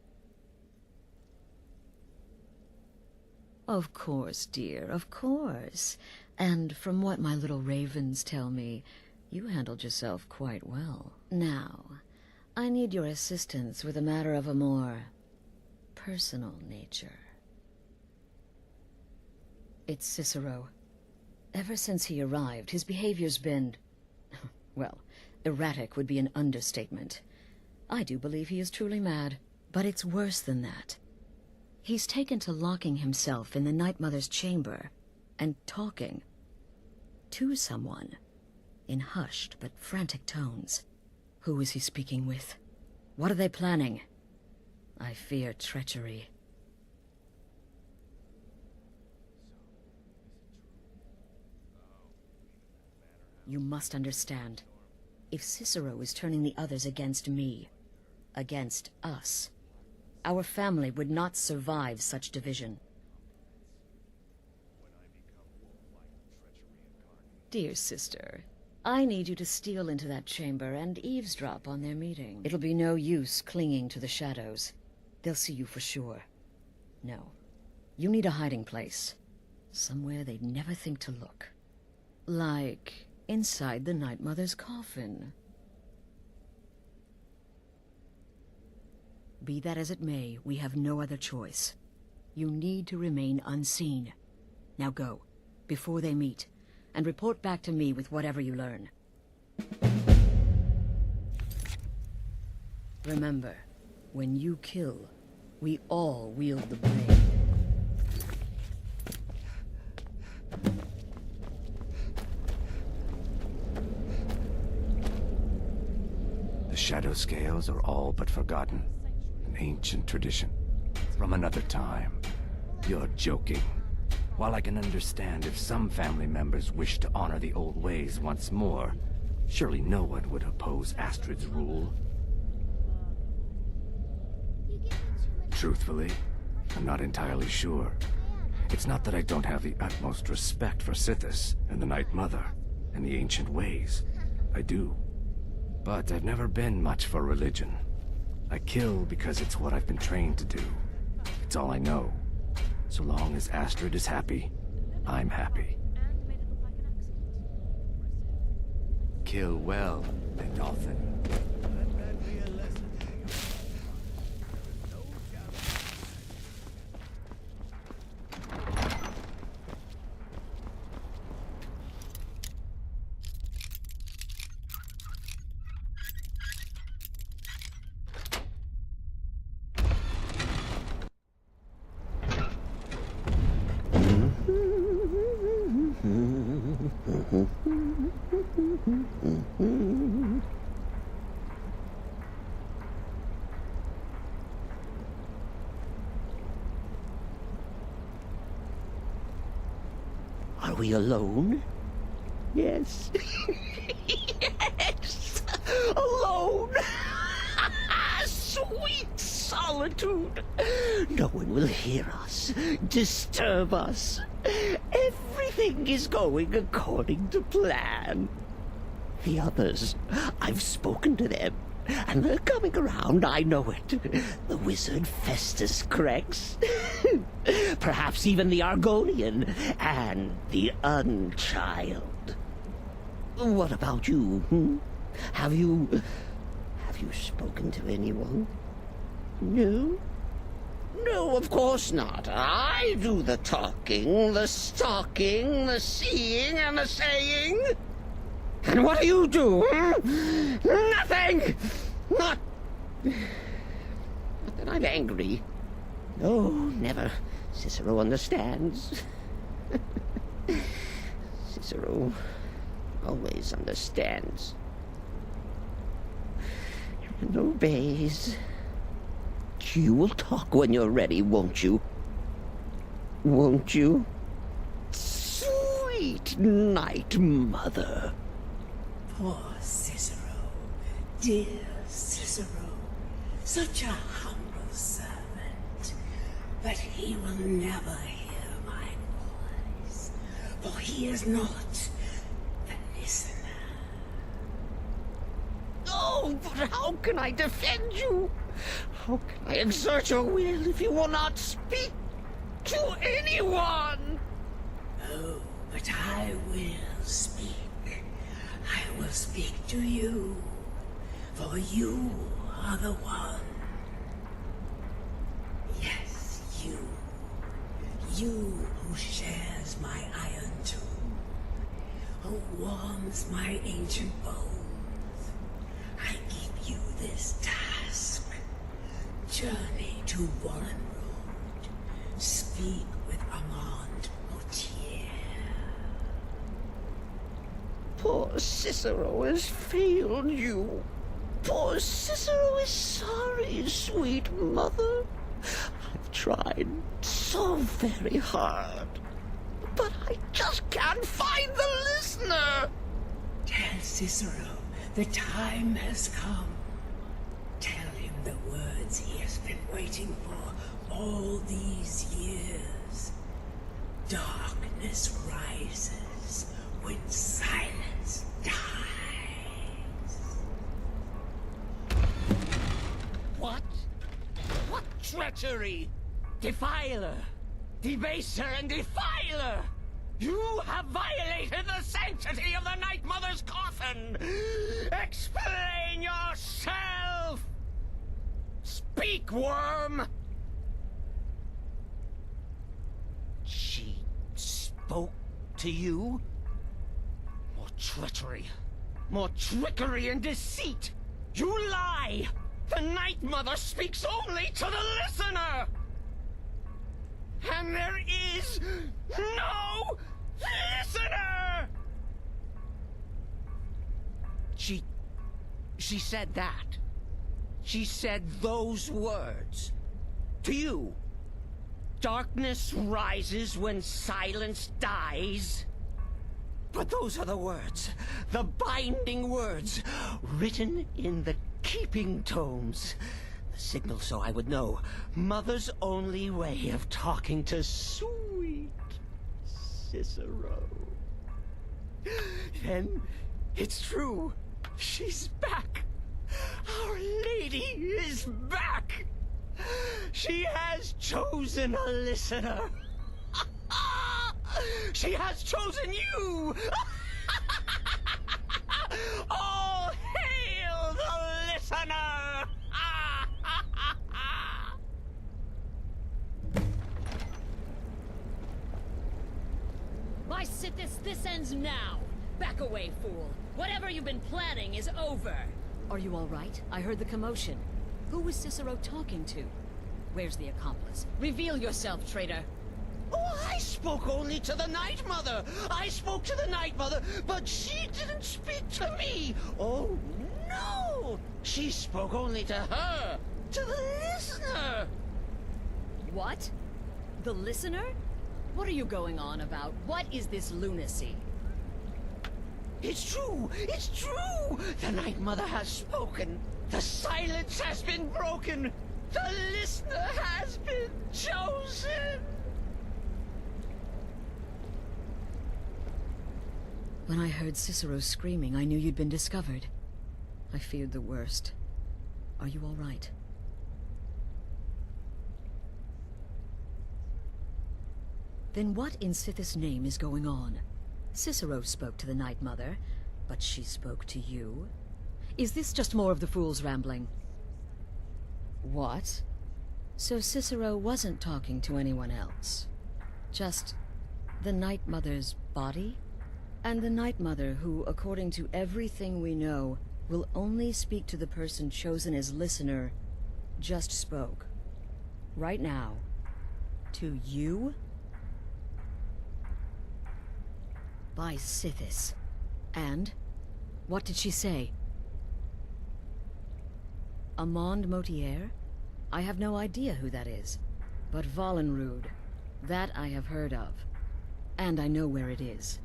Of course, dear, of course. And from what my little ravens tell me, you handled yourself quite well. Now, I need your assistance with a matter of a more personal nature. It's Cicero. Ever since he arrived, his behavior's been... well, erratic would be an understatement. I do believe he is truly mad, but it's worse than that. He's taken to locking himself in the Night Mother's chamber and talking to someone in hushed but frantic tones. Who is he speaking with? What are they planning? I fear treachery. You must understand. If Cicero is turning the others against me, against us, our family would not survive such division. Dear sister, I need you to steal into that chamber and eavesdrop on their meeting. It'll be no use clinging to the shadows. They'll see you for sure. No. You need a hiding place. Somewhere they'd never think to look. Like inside the Night Mother's coffin. Be that as it may, we have no other choice. You need to remain unseen. Now go, before they meet, and report back to me with whatever you learn. Remember, when you kill, we all wield the blade. The shadow scales are all but forgotten. An ancient tradition. From another time. You're joking. While I can understand if some family members wish to honor the old ways once more, surely no one would oppose Astrid's rule. Truthfully, I'm not entirely sure. It's not that I don't have the utmost respect for Sithis and the Night Mother and the ancient ways. I do. But I've never been much for religion. I kill because it's what I've been trained to do. It's all I know. So long as Astrid is happy, I'm happy. Kill well and often. Are we alone? Yes. Yes! Alone! Sweet solitude! No one will hear us, disturb us. Everything is going according to plan. The others, I've spoken to them, and they're coming around, I know it. The wizard Festus Crex. Perhaps even the Argonian, and the Unchild. What about you, hmm? Have you spoken to anyone? No? No, of course not. I do the talking, the stalking, the seeing, and the saying. And what do you do, hmm? Nothing! Not that I'm angry. No, never. Cicero understands. Cicero always understands. And obeys. You will talk when you're ready, won't you? Won't you? Sweet Night Mother. Poor Cicero. Dear Cicero. Such a humble servant. But he will never hear my voice. For he is not a listener. Oh, but how can I defend you? How can I exert your will if you will not speak to anyone? Oh, but I will speak. I will speak to you. For you are the one. Yes, you. You who shares my iron tomb. Who warms my ancient bones. I give you this task. Journey to Warren Road. Speak with Armand Moutier. Poor Cicero has failed you. Poor Cicero is sorry, sweet mother. I've tried so very hard, but I just can't find the listener. Tell Cicero the time has come. Tell him the words he has been waiting for all these years. Darkness rises when silence dies. What? What treachery? Defiler! Debaser and defiler! You have violated the sanctity of the Night Mother's coffin! Explain yourself! Speak, worm! She spoke to you? More treachery. More trickery and deceit! You lie! The Night Mother speaks only to the listener! And there is no listener! She said that. She said those words. To you. Darkness rises when silence dies. But those are the words, the binding words, written in the keeping tomes. The signal so I would know. Mother's only way of talking to sweet Cicero. Then it's true. She's back. Our Lady is back. She has chosen a listener. She has chosen you. All hail the listener. By Sithis, this ends now. Back away, fool. Whatever you've been planning is over. Are you all right? I heard the commotion. Who was Cicero talking to? Where's the accomplice? Reveal yourself, traitor. Oh, I spoke only to the Night Mother. I spoke to the Night Mother, but she didn't speak to me. Oh, no. She spoke only to her, to the listener. What? The listener? What are you going on about? What is this lunacy? It's true! It's true! The Night Mother has spoken! The silence has been broken! The listener has been chosen! When I heard Cicero screaming, I knew you'd been discovered. I feared the worst. Are you all right? Then what in Sithis' name is going on? Cicero spoke to the Night Mother, but she spoke to you? Is this just more of the fool's rambling? What? So Cicero wasn't talking to anyone else? Just the Night Mother's body? And the Night Mother who, according to everything we know, will only speak to the person chosen as listener, just spoke. Right now. To you? By Sithis. And? What did she say? Amand Motier? I have no idea who that is. But Valenrud, that I have heard of. And I know where it is.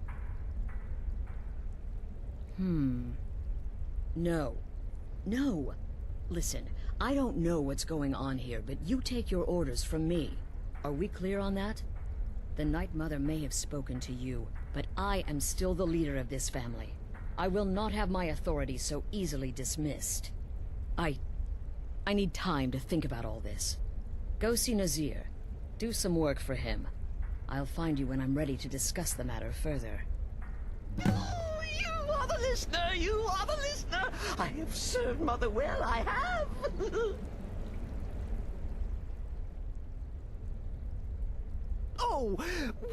No. No! Listen, I don't know what's going on here, but you take your orders from me. Are we clear on that? The Night Mother may have spoken to you, but I am still the leader of this family. I will not have my authority so easily dismissed. I need time to think about all this. Go see Nazir. Do some work for him. I'll find you when I'm ready to discuss the matter further. Oh, you are the listener! You are the listener! I have served Mother well, I have! Oh,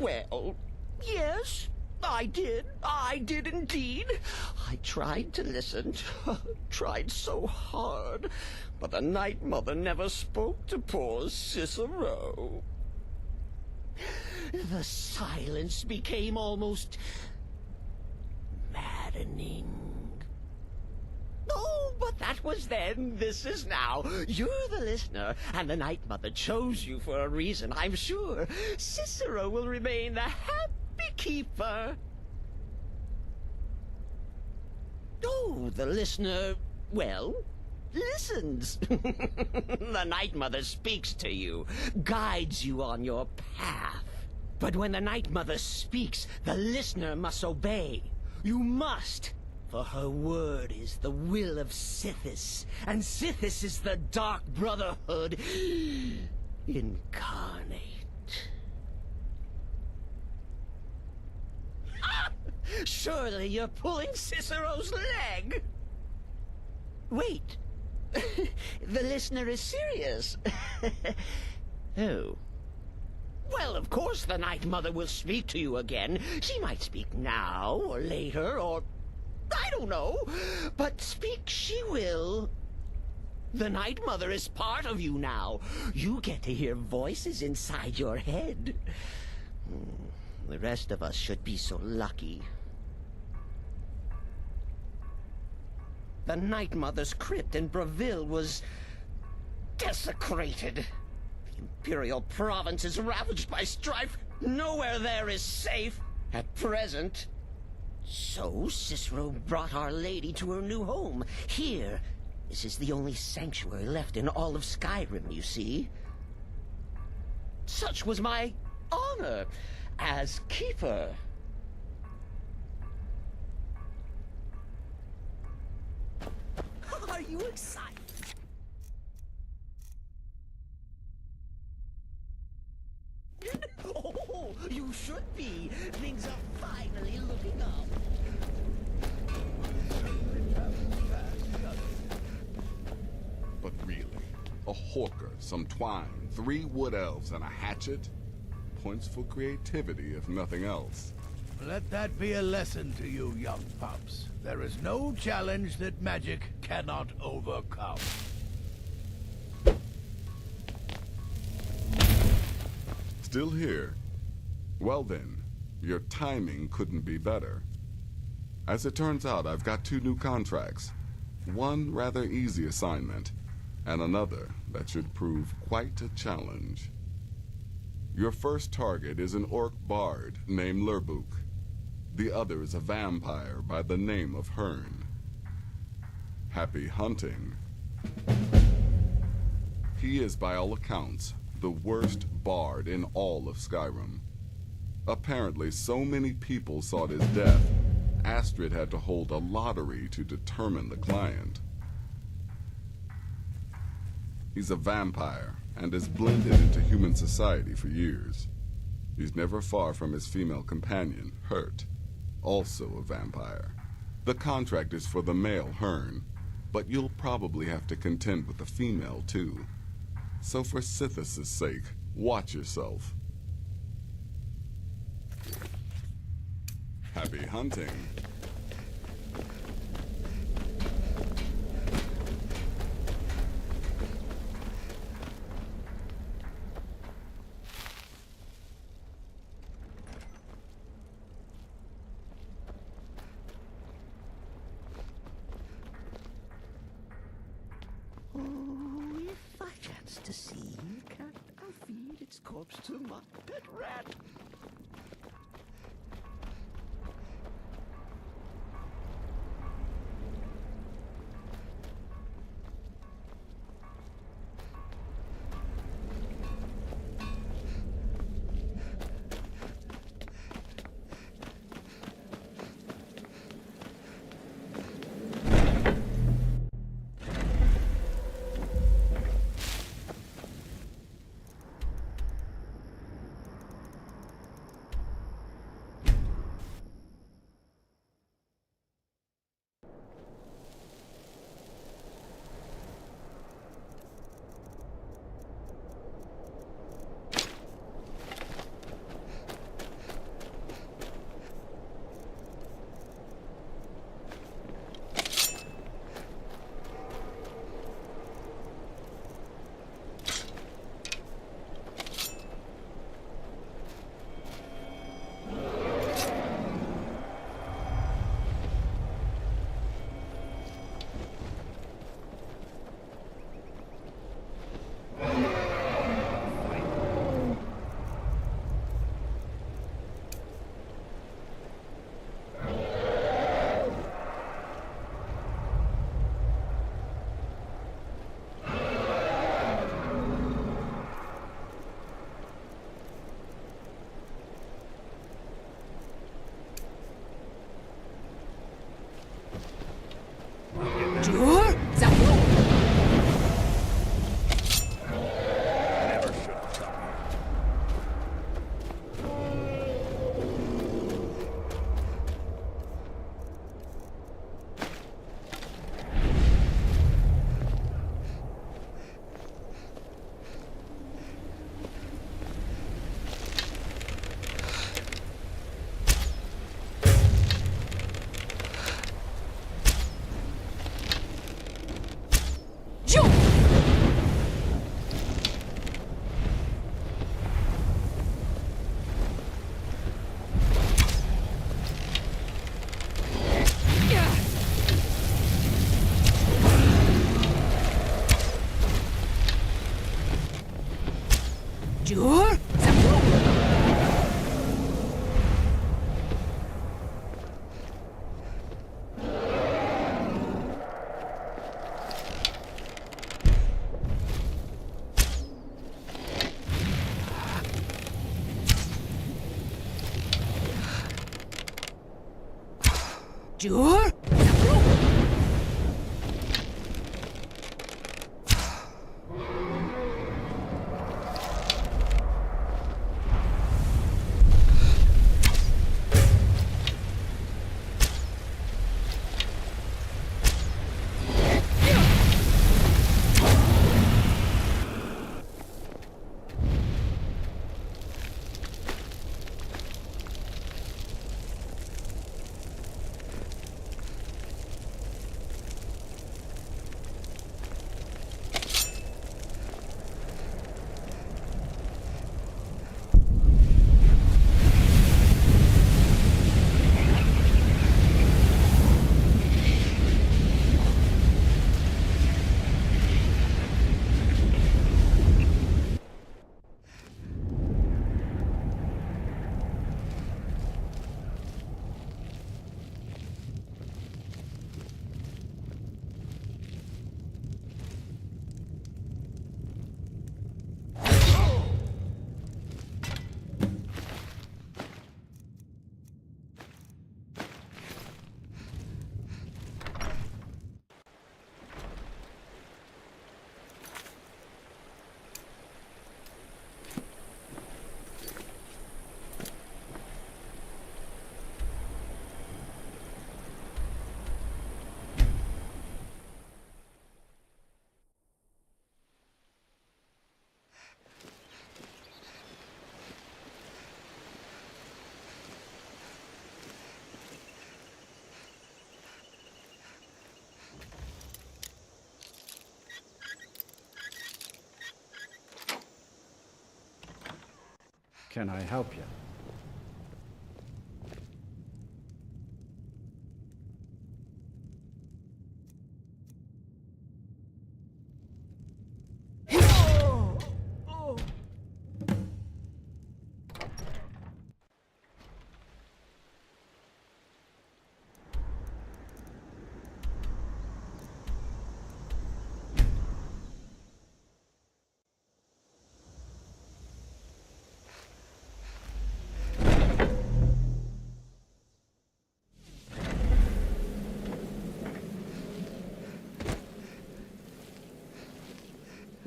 well, yes, I did. I did indeed. I tried to listen, tried so hard, but the Night Mother never spoke to poor Cicero. The silence became almost maddening. Oh, but that was then. This is now. You're the listener, and the Night Mother chose you for a reason, I'm sure. Cicero will remain the happy keeper. Oh, the listener, well, listens. The Night Mother speaks to you, guides you on your path. But when the Night Mother speaks, the listener must obey. You must. For her word is the will of Sithis, and Sithis is the Dark Brotherhood incarnate. Surely you're pulling Cicero's leg? Wait. The listener is serious. Oh. Well, of course the Night Mother will speak to you again. She might speak now, or later, or... I don't know. But speak she will. The Night Mother is part of you now. You get to hear voices inside your head. The rest of us should be so lucky. The Night Mother's crypt in Breville was desecrated. The Imperial province is ravaged by strife. Nowhere there is safe at present. So Cicero brought Our Lady to her new home. Here, this is the only sanctuary left in all of Skyrim, you see. Such was my honor as keeper. Are you excited? Oh, you should be. Things are finally looking up. But really, a hawker, some twine, 3 wood elves, and a hatchet? Points for creativity, if nothing else. Let that be a lesson to you, young pups. There is no challenge that magic cannot overcome. Still here? Well then, your timing couldn't be better. As it turns out, I've got 2 new contracts. One rather easy assignment, and another that should prove quite a challenge. Your first target is an orc bard named Lurbuk. The other is a vampire by the name of Hearn. Happy hunting. He is, by all accounts, the worst bard in all of Skyrim. Apparently, so many people sought his death, Astrid had to hold a lottery to determine the client. He's a vampire, and has blended into human society for years. He's never far from his female companion, Hurt, also a vampire. The contract is for the male Hearn, but you'll probably have to contend with the female too. So for Sithis' sake, watch yourself. Happy hunting. Oh, if I chance to see a cat, I'll feed its corpse to my pet rat. Jur? Can I help you?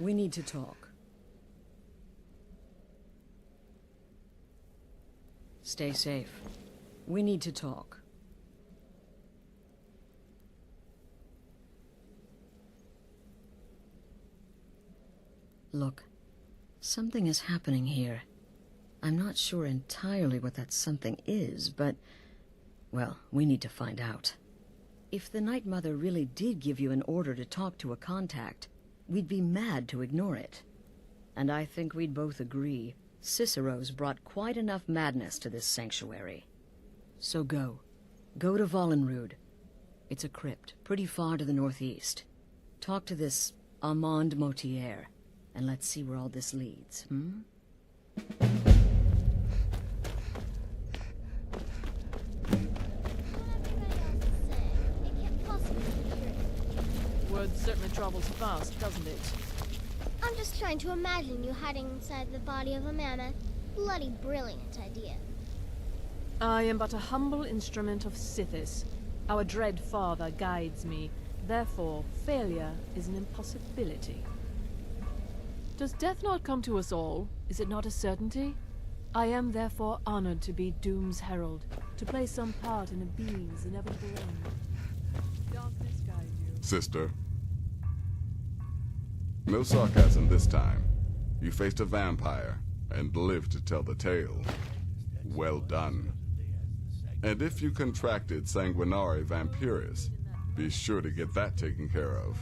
We need to talk. Stay safe. We need to talk. Look, something is happening here. I'm not sure entirely what that something is, but, well, we need to find out. If the Night Mother really did give you an order to talk to a contact, we'd be mad to ignore it. And I think we'd both agree Cicero's brought quite enough madness to this sanctuary. So go. Go to Vollenrud. It's a crypt, pretty far to the northeast. Talk to this Armand Motier, and let's see where all this leads, Word certainly travels fast, doesn't it? I'm just trying to imagine you hiding inside the body of a mammoth. Bloody brilliant idea. I am but a humble instrument of Sithis. Our dread father guides me. Therefore, failure is an impossibility. Does death not come to us all? Is it not a certainty? I am therefore honored to be Doom's herald, to play some part in a being's inevitable end. Darkness guide you. Sister. No sarcasm this time. You faced a vampire and lived to tell the tale. Well done. And if you contracted Sanguinari Vampiris, be sure to get that taken care of.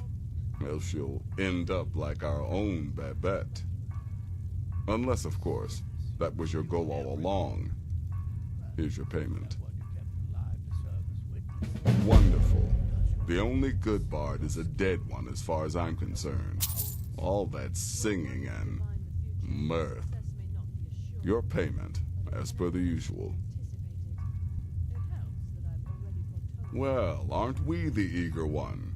Else you'll end up like our own Babette. Unless, of course, that was your goal all along. Here's your payment. Wonderful. The only good bard is a dead one as far as I'm concerned. All that singing and mirth. Your payment, as per the usual. Well, aren't we the eager one?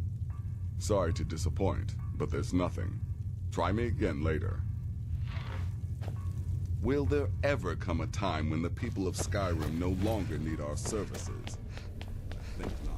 Sorry to disappoint, but there's nothing. Try me again later. Will there ever come a time when the people of Skyrim no longer need our services? Think not.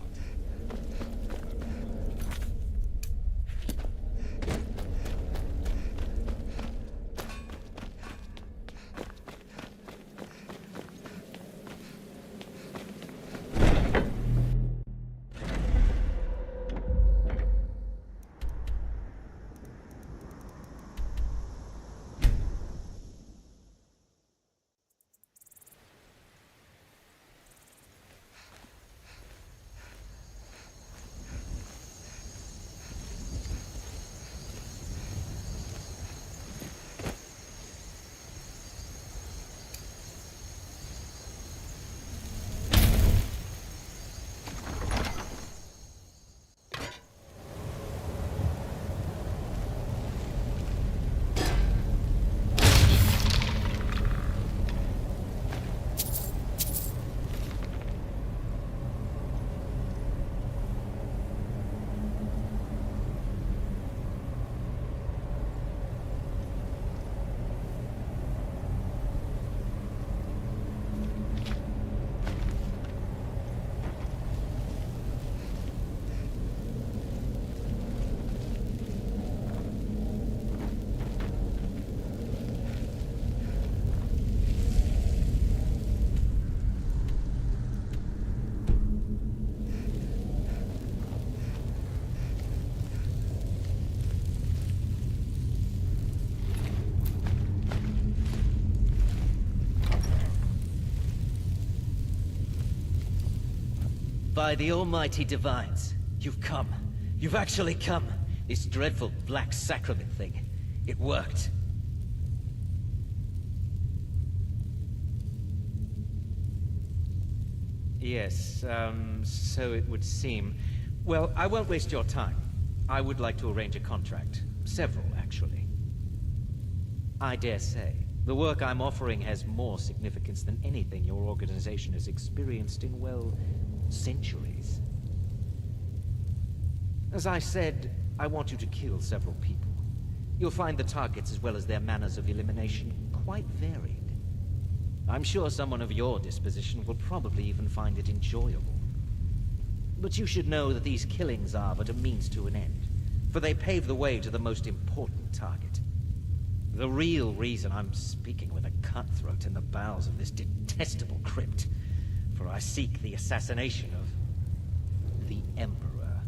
By the almighty divines, you've come. You've actually come. This dreadful black sacrament thing. It worked. Yes, so it would seem. Well, I won't waste your time. I would like to arrange a contract. Several, actually. I dare say, the work I'm offering has more significance than anything your organization has experienced in, well, centuries. As I said, I want you to kill several people. You'll find the targets as well as their manners of elimination quite varied. I'm sure someone of your disposition will probably even find it enjoyable. But you should know that these killings are but a means to an end, for they pave the way to the most important target. The real reason I'm speaking with a cutthroat in the bowels of this detestable crypt, for I seek the assassination of the Emperor.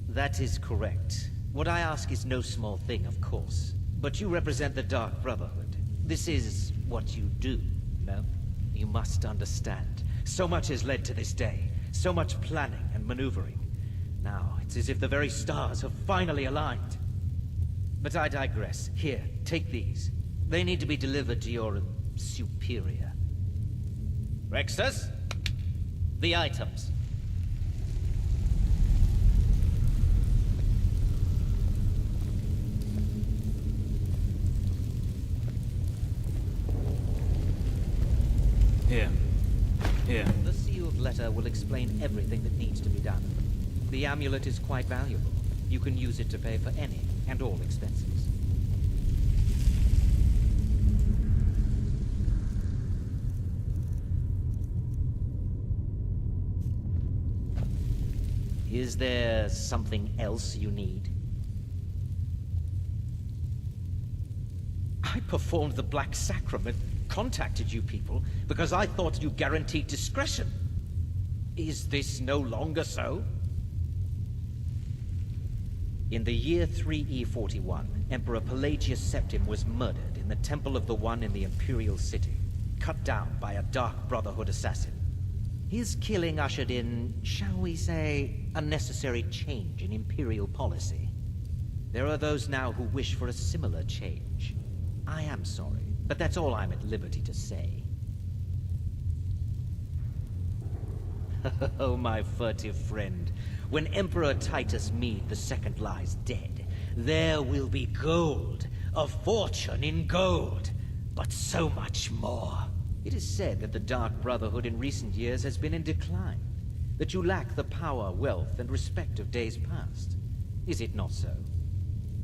That is correct. What I ask is no small thing, of course. But you represent the Dark Brotherhood. This is what you do, no? You must understand. So much has led to this day. So much planning and maneuvering. Now, it's as if the very stars have finally aligned. But I digress. Here, take these. They need to be delivered to your superior. Rexus? The items. Here. The sealed letter will explain everything that needs to be done. The amulet is quite valuable. You can use it to pay for any and all expenses. Is there something else you need? I performed the Black Sacrament, contacted you people, because I thought you guaranteed discretion. Is this no longer so? In the year 3E41, Emperor Pelagius Septim was murdered in the Temple of the One in the Imperial City, cut down by a Dark Brotherhood assassin. His killing ushered in, shall we say, a necessary change in Imperial policy. There are those now who wish for a similar change. I am sorry, but that's all I'm at liberty to say. Oh, my furtive friend. When Emperor Titus Mede II lies dead, there will be gold, a fortune in gold, but so much more. It is said that the Dark Brotherhood in recent years has been in decline, that you lack the power, wealth, and respect of days past. Is it not so?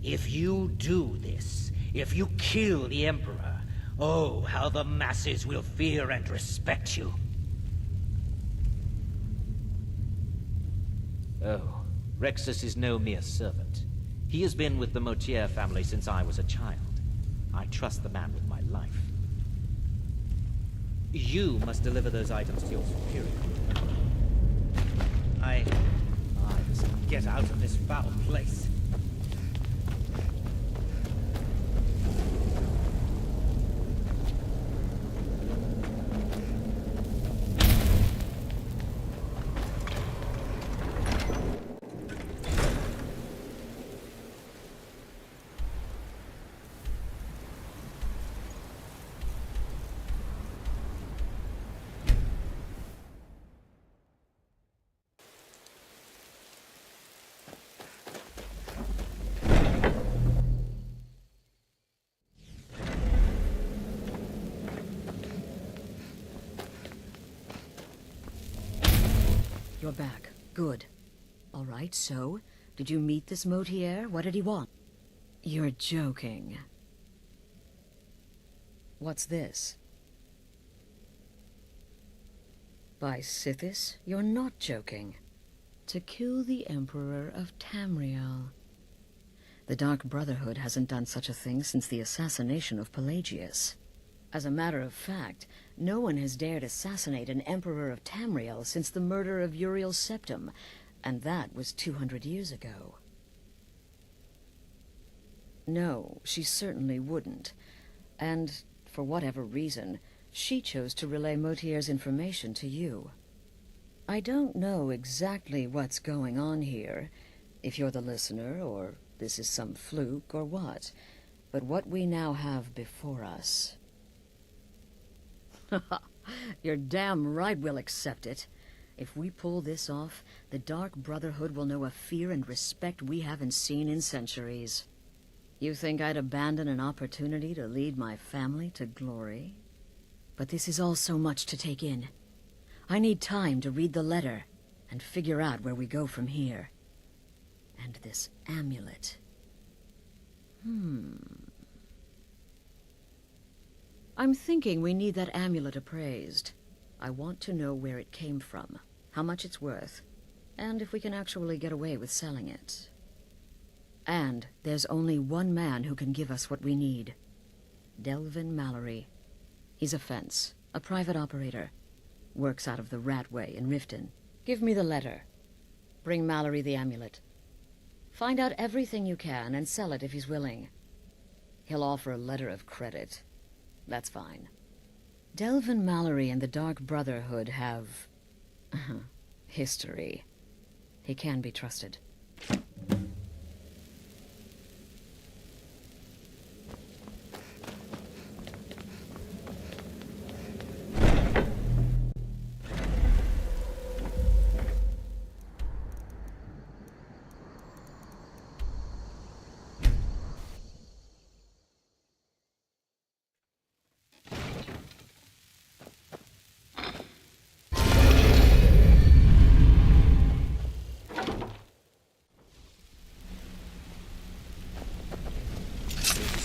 If you do this, if you kill the Emperor, Oh, how the masses will fear and respect you. Oh, Rexus is no mere servant. He has been with the Motier family since I was a child. I trust the man with my life. You must deliver those items to your superior. I must get out of this foul place. You're back. Good. All right, so, did you meet this Motier? What did he want? You're joking. What's this? By Sithis, you're not joking. To kill the Emperor of Tamriel. The Dark Brotherhood hasn't done such a thing since the assassination of Pelagius. As a matter of fact, no one has dared assassinate an Emperor of Tamriel since the murder of Uriel Septim, and that was 200 years ago. No, she certainly wouldn't. And, for whatever reason, she chose to relay Motier's information to you. I don't know exactly what's going on here, if you're the listener, or this is some fluke, or what. But what we now have before us... You're damn right we'll accept it. If we pull this off, the Dark Brotherhood will know a fear and respect we haven't seen in centuries. You think I'd abandon an opportunity to lead my family to glory? But this is all so much to take in. I need time to read the letter and figure out where we go from here. And this amulet. I'm thinking we need that amulet appraised. I want to know where it came from, how much it's worth, and if we can actually get away with selling it. And there's only one man who can give us what we need. Delvin Mallory. He's a fence, a private operator. Works out of the Ratway in Riften. Give me the letter. Bring Mallory the amulet. Find out everything you can and sell it if he's willing. He'll offer a letter of credit. That's fine. Delvin Mallory and the Dark Brotherhood have... history. He can be trusted.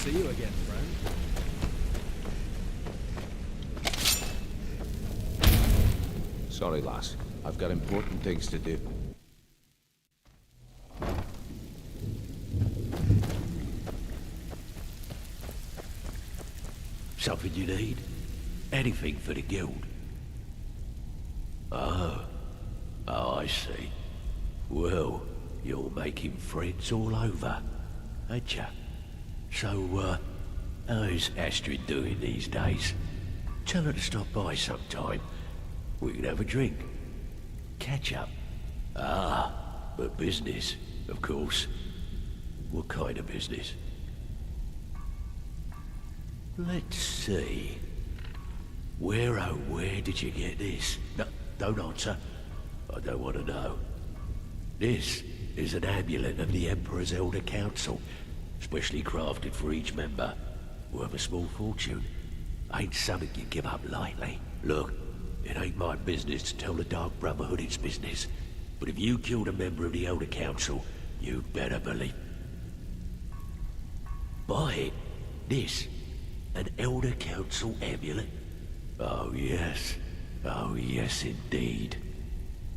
See you again, friend. Sorry, lass. I've got important things to do. Something you need? Anything for the guild? Oh, I see. Well, you're making friends all over, ain't ya? So, how's Astrid doing these days? Tell her to stop by sometime. We can have a drink. Catch up. Ah, but business, of course. What kind of business? Let's see. Where did you get this? No, don't answer. I don't want to know. This is an amulet of the Emperor's Elder Council. Specially crafted for each member. Worth a small fortune. Ain't something you give up lightly. Look, it ain't my business to tell the Dark Brotherhood its business. But if you killed a member of the Elder Council, you'd better believe. Buy it. This. An Elder Council amulet? Oh, yes. Oh, yes, indeed.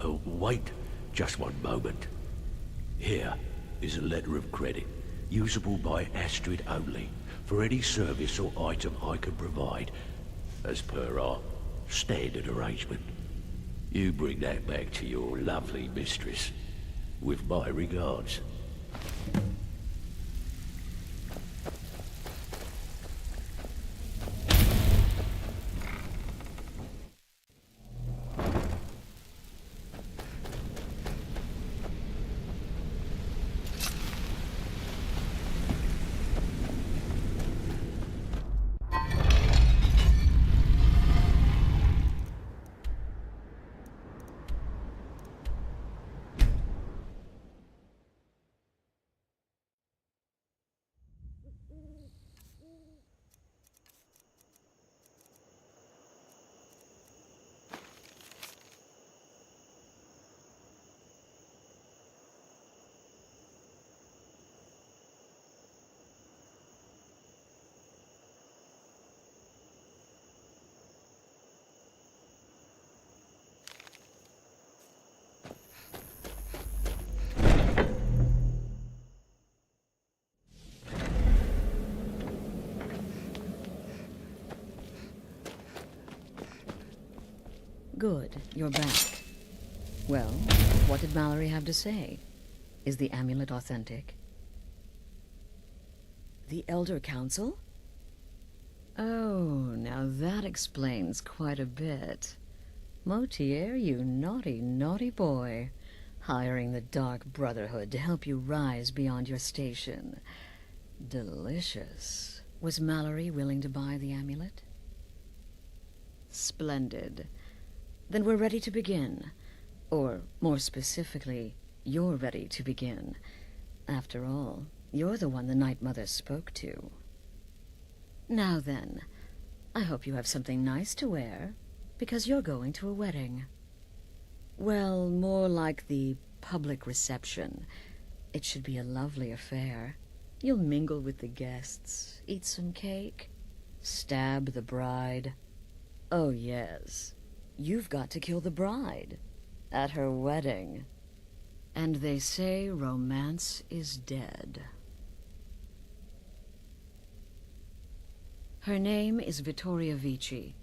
Oh, wait just one moment. Here is a letter of credit, usable by Astrid only, for any service or item I can provide, as per our standard arrangement. You bring that back to your lovely mistress, with my regards. Good, you're back. Well, what did Mallory have to say? Is the amulet authentic? The Elder Council? Oh, now that explains quite a bit. Motier, you naughty, naughty boy. Hiring the Dark Brotherhood to help you rise beyond your station. Delicious. Was Mallory willing to buy the amulet? Splendid. Then we're ready to begin. Or, more specifically, you're ready to begin. After all, you're the one the Night Mother spoke to. Now then, I hope you have something nice to wear, because you're going to a wedding. Well, more like the public reception. It should be a lovely affair. You'll mingle with the guests, eat some cake, stab the bride. Oh, yes. You've got to kill the bride at her wedding. And they say romance is dead. Her name is Vittoria Vici.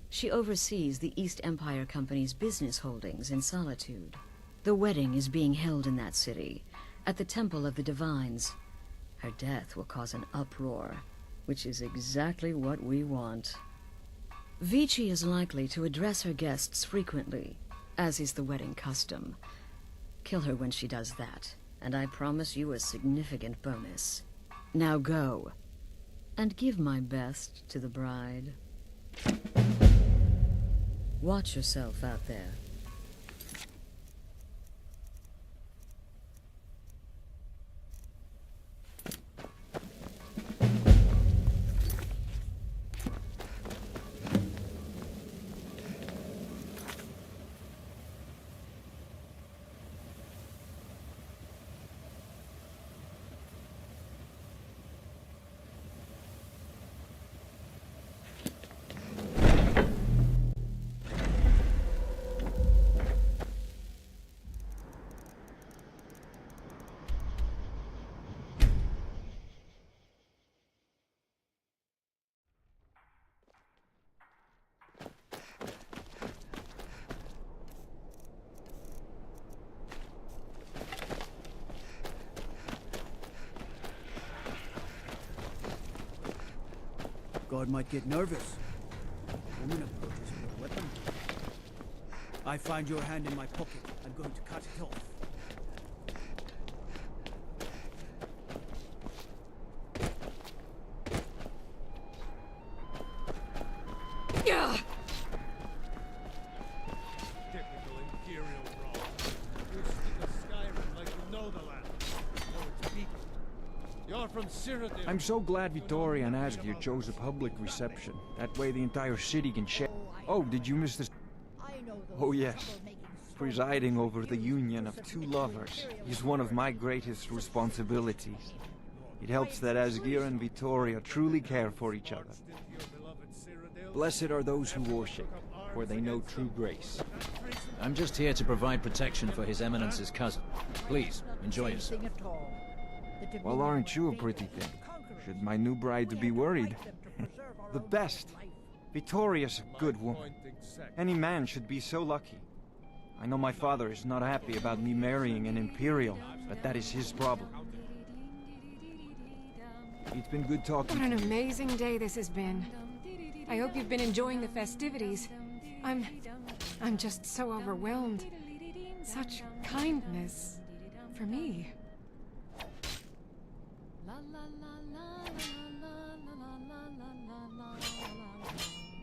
She oversees the East Empire Company's business holdings in Solitude. The wedding is being held in that city, at the Temple of the Divines. Her death will cause an uproar, which is exactly what we want. Vici is likely to address her guests frequently, as is the wedding custom. Kill her when she does that, and I promise you a significant bonus. Now go, and give my best to the bride. Watch yourself out there. God might get nervous. Woman approaches with a weapon. I find your hand in my pocket. I'm going to cut it off. Yeah. Typical Imperial brawl. You speak of Skyrim like you know the land. Know its people. You're from Cyrodiil. I'm so glad Vittoria and Asgir chose a public reception. That way the entire city can share. Oh, did you miss this? Oh yes. Presiding over the union of two lovers is one of my greatest responsibilities. It helps that Asgir and Vittoria truly care for each other. Blessed are those who worship, for they know true grace. I'm just here to provide protection for His Eminence's cousin. Please, enjoy yourself. Well, aren't you a pretty thing? Should my new bride be worried? The best. Vittoria's a good woman. Any man should be so lucky. I know my father is not happy about me marrying an Imperial, but that is his problem. It's been good talking. What an amazing day this has been. I hope you've been enjoying the festivities. I'm just so overwhelmed. Such kindness for me.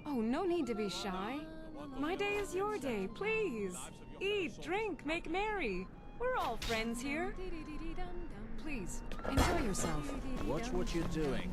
Oh, no need to be shy. My day is your day, please. Eat, drink, make merry. We're all friends here. Please, enjoy yourself. Watch what you're doing.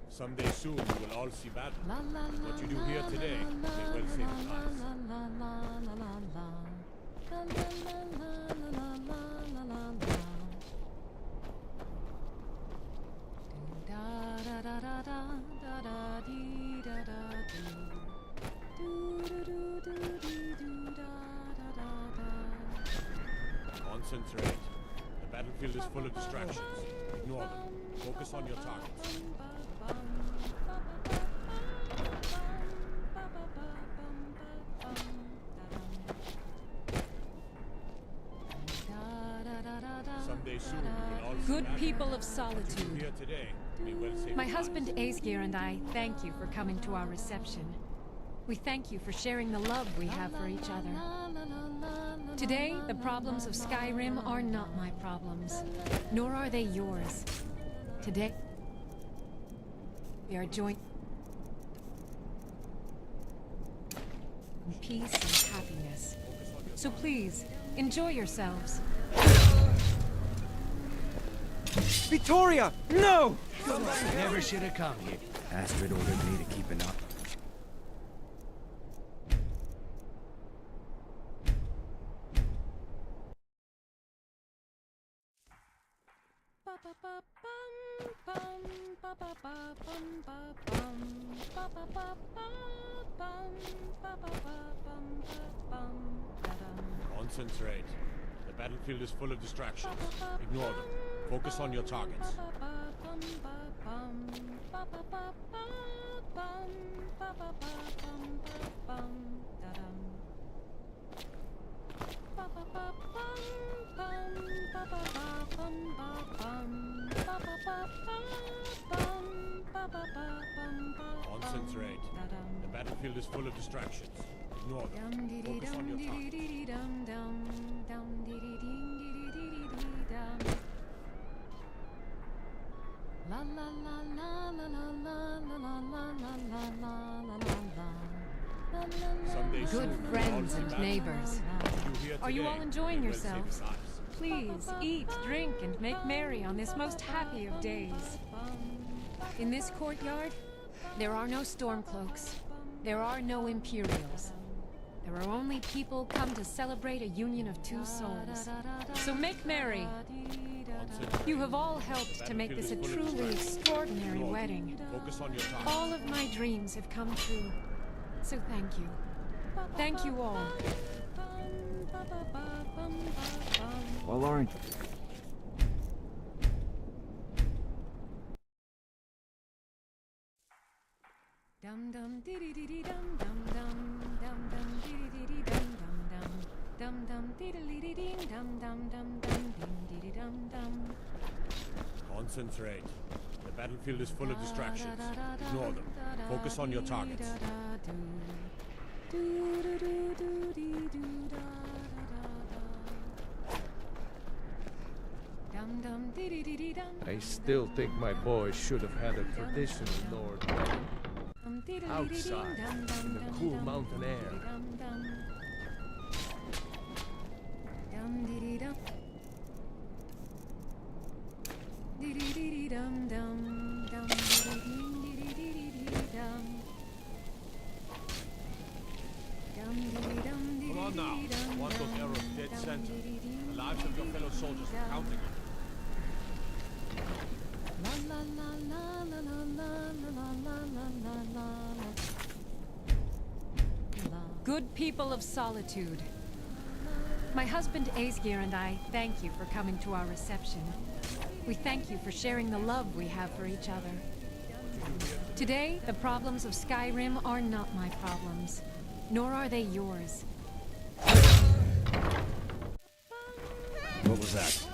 Someday soon you will all see battle. What you do here today may well save lives. Concentrate. The battlefield is full of distractions. Ignore them. Focus on your targets. Someday soon we will all see Good battle. people of solitude. Here today may well save My lives. husband Asgir and I thank you for coming to our reception. We thank you for sharing the love we have for each other. Today, the problems of Skyrim are not my problems, nor are they yours. Today, we are joined in peace and happiness. So please, enjoy yourselves. Vittoria! No! Never should have come here. Astrid ordered me to keep an eye. Concentrate. The battlefield is full of distractions. Ignore them. Focus on your targets. Concentrate. The battlefield is full of distractions. Ignore them. Focus on your targets. Good friends and neighbors. Are you all enjoying yourselves? Please eat, drink, and make merry on this most happy of days. In this courtyard, there are no Stormcloaks. There are no Imperials. There are only people come to celebrate a union of two souls. So make merry. You have all helped to make this a truly extraordinary wedding. All of my dreams have come true. So thank you. Thank you all. Well, aren't... Dum dum diddy diddy dum dum dum dum dum diddy diddy dum dum dum diddly ding dum dum dum dum diddy dum dum. Concentrate. The battlefield is full of distractions. Ignore them. Focus on your targets. I still think my boy should have had a traditional Lord outside in the cool mountain air. Come on now. Want those arrows dead center. The lives of your fellow soldiers are counting on it. Good people of Solitude. My husband Aesgeir and I thank you for coming to our reception. We thank you for sharing the love we have for each other. Today, the problems of Skyrim are not my problems, nor are they yours. What was that?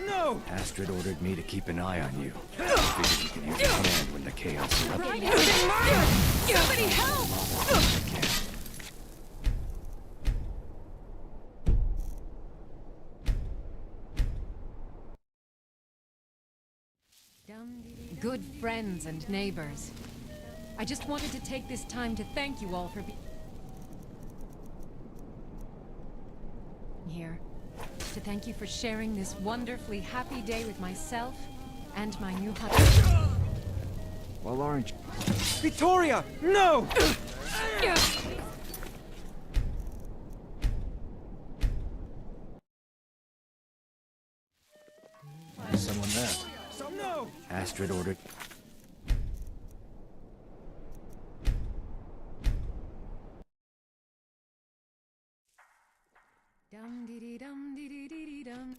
No! Astrid ordered me to keep an eye on you. I figured you could use your command when the chaos erupts. Bride has been murdered! Somebody help! Good friends and neighbors. I just wanted to take this time to thank you all for being here. To thank you for sharing this wonderfully happy day with myself and my new husband. Well, aren't you? Victoria! No! There's someone there. No! Astrid ordered... Dum diddy dum diddy diddy dum.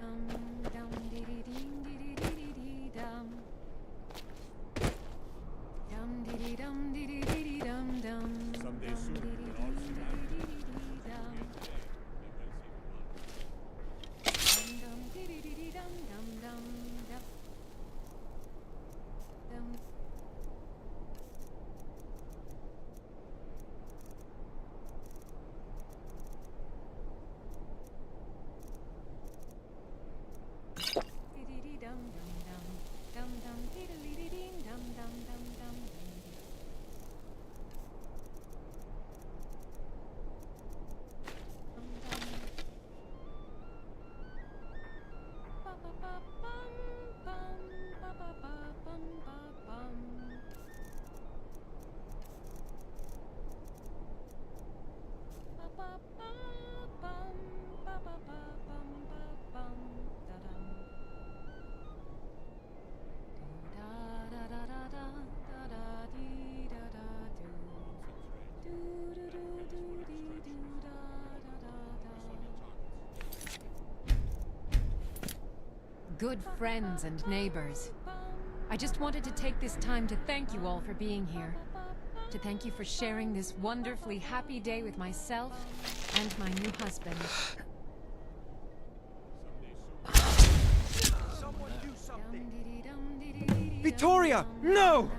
Dum diddy ding diddy diddy dee dum. Dum diddy dum diddy diddy dum dum. Someday soon, we'll all see that. Dum diddy diddy dum dum dum dum. Dum. Good friends and neighbors. I just wanted to take this time to thank you all for being here. To thank you for sharing this wonderfully happy day with myself and my new husband. Someone do something! Victoria! No!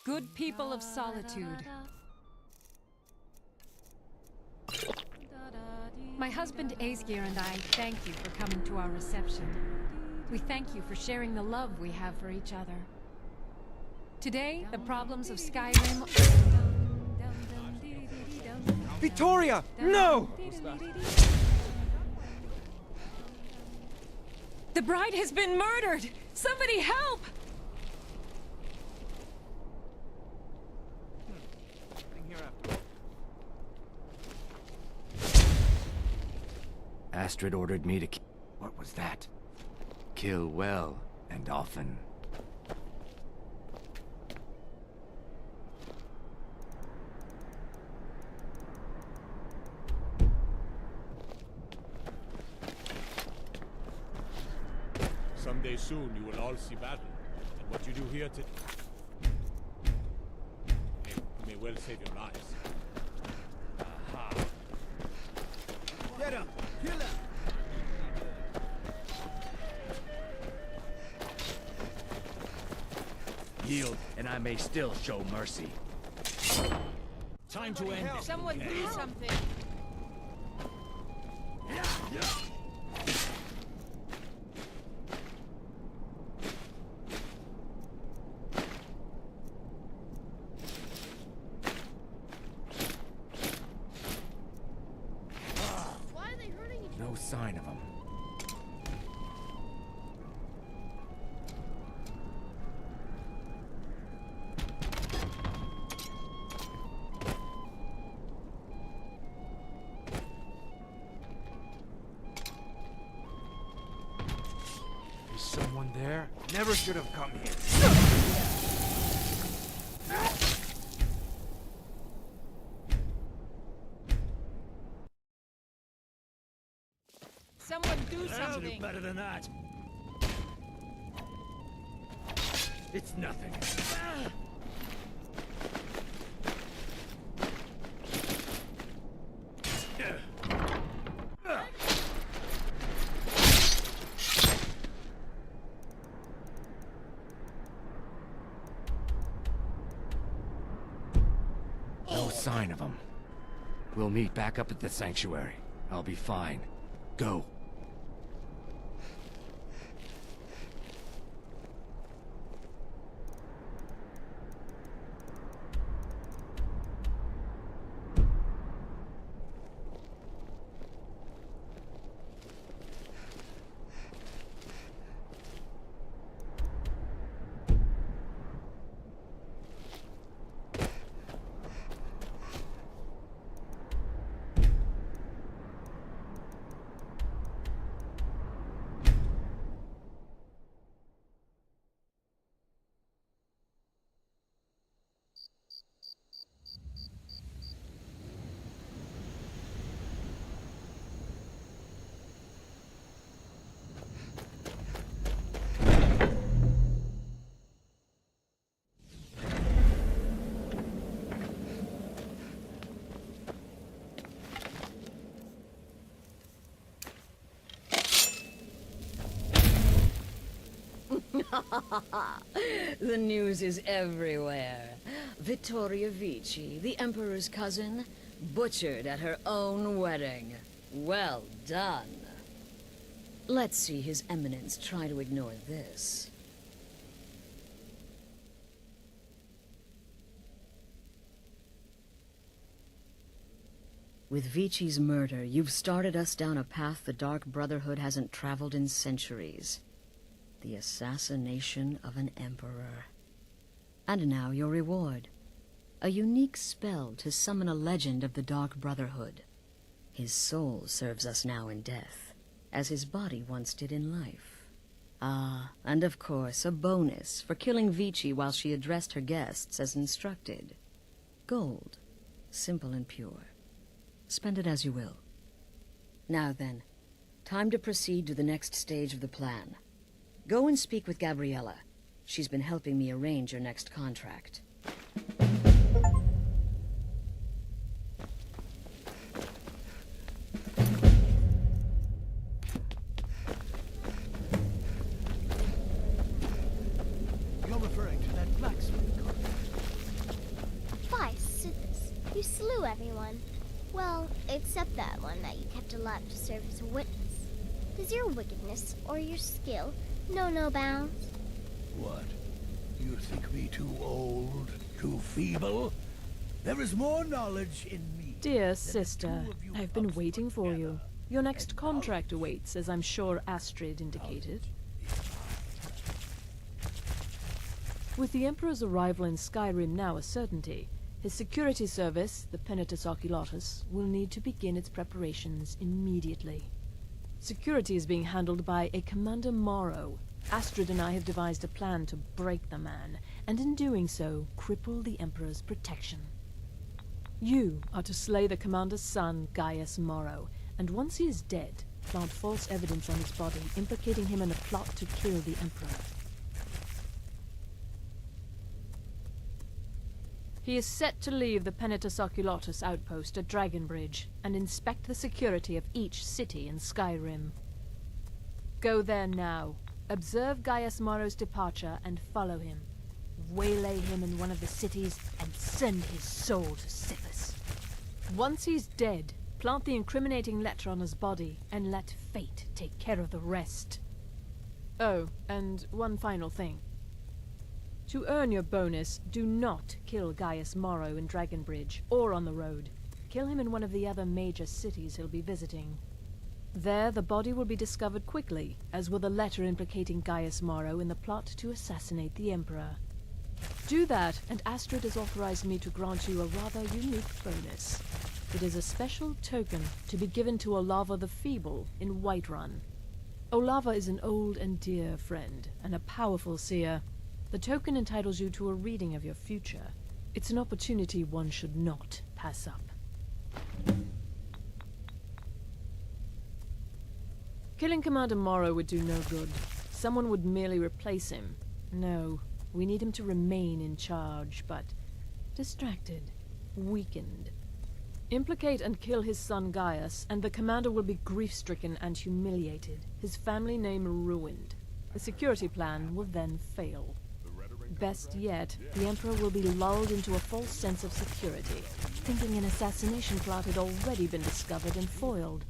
Good people of Solitude. My husband Aesgeir and I thank you for coming to our reception. We thank you for sharing the love we have for each other. Today, the problems of Skyrim... Victoria! No! The bride has been murdered! Somebody help! Astrid ordered me to keep... What was that? Kill well and often. Someday soon you will all see battle, and what you do here may well save your lives. Aha! Get him! Kill him! Yield, and I may still show mercy. Time to end this. Someone do something. No sign of him. Is someone there? Never should have come here. Someone do I'll something. do better than that. It's nothing. No sign of him. We'll meet back up at the sanctuary. I'll be fine. Go. The news is everywhere. Vittoria Vici, the Emperor's cousin, butchered at her own wedding. Well done. Let's see His Eminence try to ignore this. With Vici's murder, you've started us down a path the Dark Brotherhood hasn't traveled in centuries. The assassination of an emperor. And now your reward. A unique spell to summon a legend of the Dark Brotherhood. His soul serves us now in death, as his body once did in life. Ah, and of course, a bonus for killing Vici while she addressed her guests as instructed. Gold. Simple and pure. Spend it as you will. Now then, time to proceed to the next stage of the plan. Go and speak with Gabriella. She's been helping me arrange your next contract. You're referring to that blacksmith contract. By Sithis, you slew everyone. Well, except that one that you kept alive to serve as a witness. Does your wickedness or your skill know no bounds? What? You think me too old, too feeble? There is more knowledge in me. Dear sister, I've been waiting for you. Your next contract awaits, as I'm sure Astrid indicated. With the Emperor's arrival in Skyrim now a certainty, his security service, the Penitus Oculatus, will need to begin its preparations immediately. Security is being handled by a Commander Morrow. Astrid and I have devised a plan to break the man, and in doing so, cripple the Emperor's protection. You are to slay the Commander's son, Gaius Morrow, and once he is dead, plant false evidence on his body, implicating him in a plot to kill the Emperor. He is set to leave the Penitus Oculatus outpost at Dragonbridge and inspect the security of each city in Skyrim. Go there now, observe Gaius Morrow's departure and follow him. Waylay him in one of the cities and send his soul to Sithis. Once he's dead, plant the incriminating letter on his body and let fate take care of the rest. Oh, and one final thing. To earn your bonus, do not kill Gaius Morrow in Dragonbridge or on the road. Kill him in one of the other major cities he'll be visiting. There, the body will be discovered quickly, as will the letter implicating Gaius Morrow in the plot to assassinate the Emperor. Do that, and Astrid has authorized me to grant you a rather unique bonus. It is a special token to be given to Olava the Feeble in Whiterun. Olava is an old and dear friend, and a powerful seer. The token entitles you to a reading of your future. It's an opportunity one should not pass up. Killing Commander Morrow would do no good. Someone would merely replace him. No, we need him to remain in charge, but distracted, weakened. Implicate and kill his son Gaius, and the commander will be grief-stricken and humiliated, his family name ruined. The security plan will then fail. Best yet, the Emperor will be lulled into a false sense of security, thinking an assassination plot had already been discovered and foiled.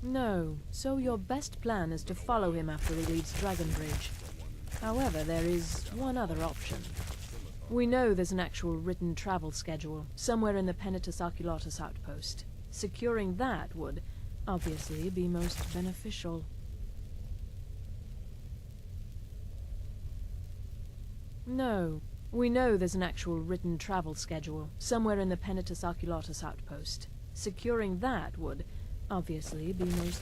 No, so your best plan is to follow him after he leaves Dragonbridge. However, there is one other option. We know there's an actual written travel schedule, somewhere in the Penitus Oculatus outpost. Securing that would, obviously, be most beneficial. No, we know there's an actual written travel schedule, somewhere in the Penitus Oculatus outpost. Securing that would, obviously, be most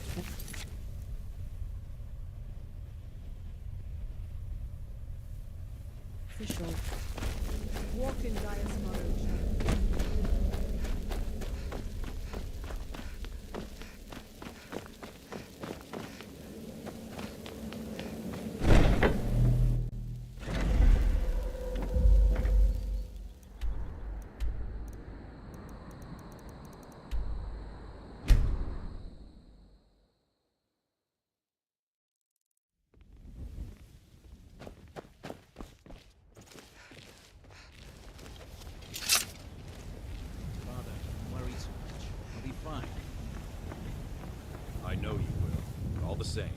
beneficial. Walk in Gaius Morrow. I know you will. But all the same,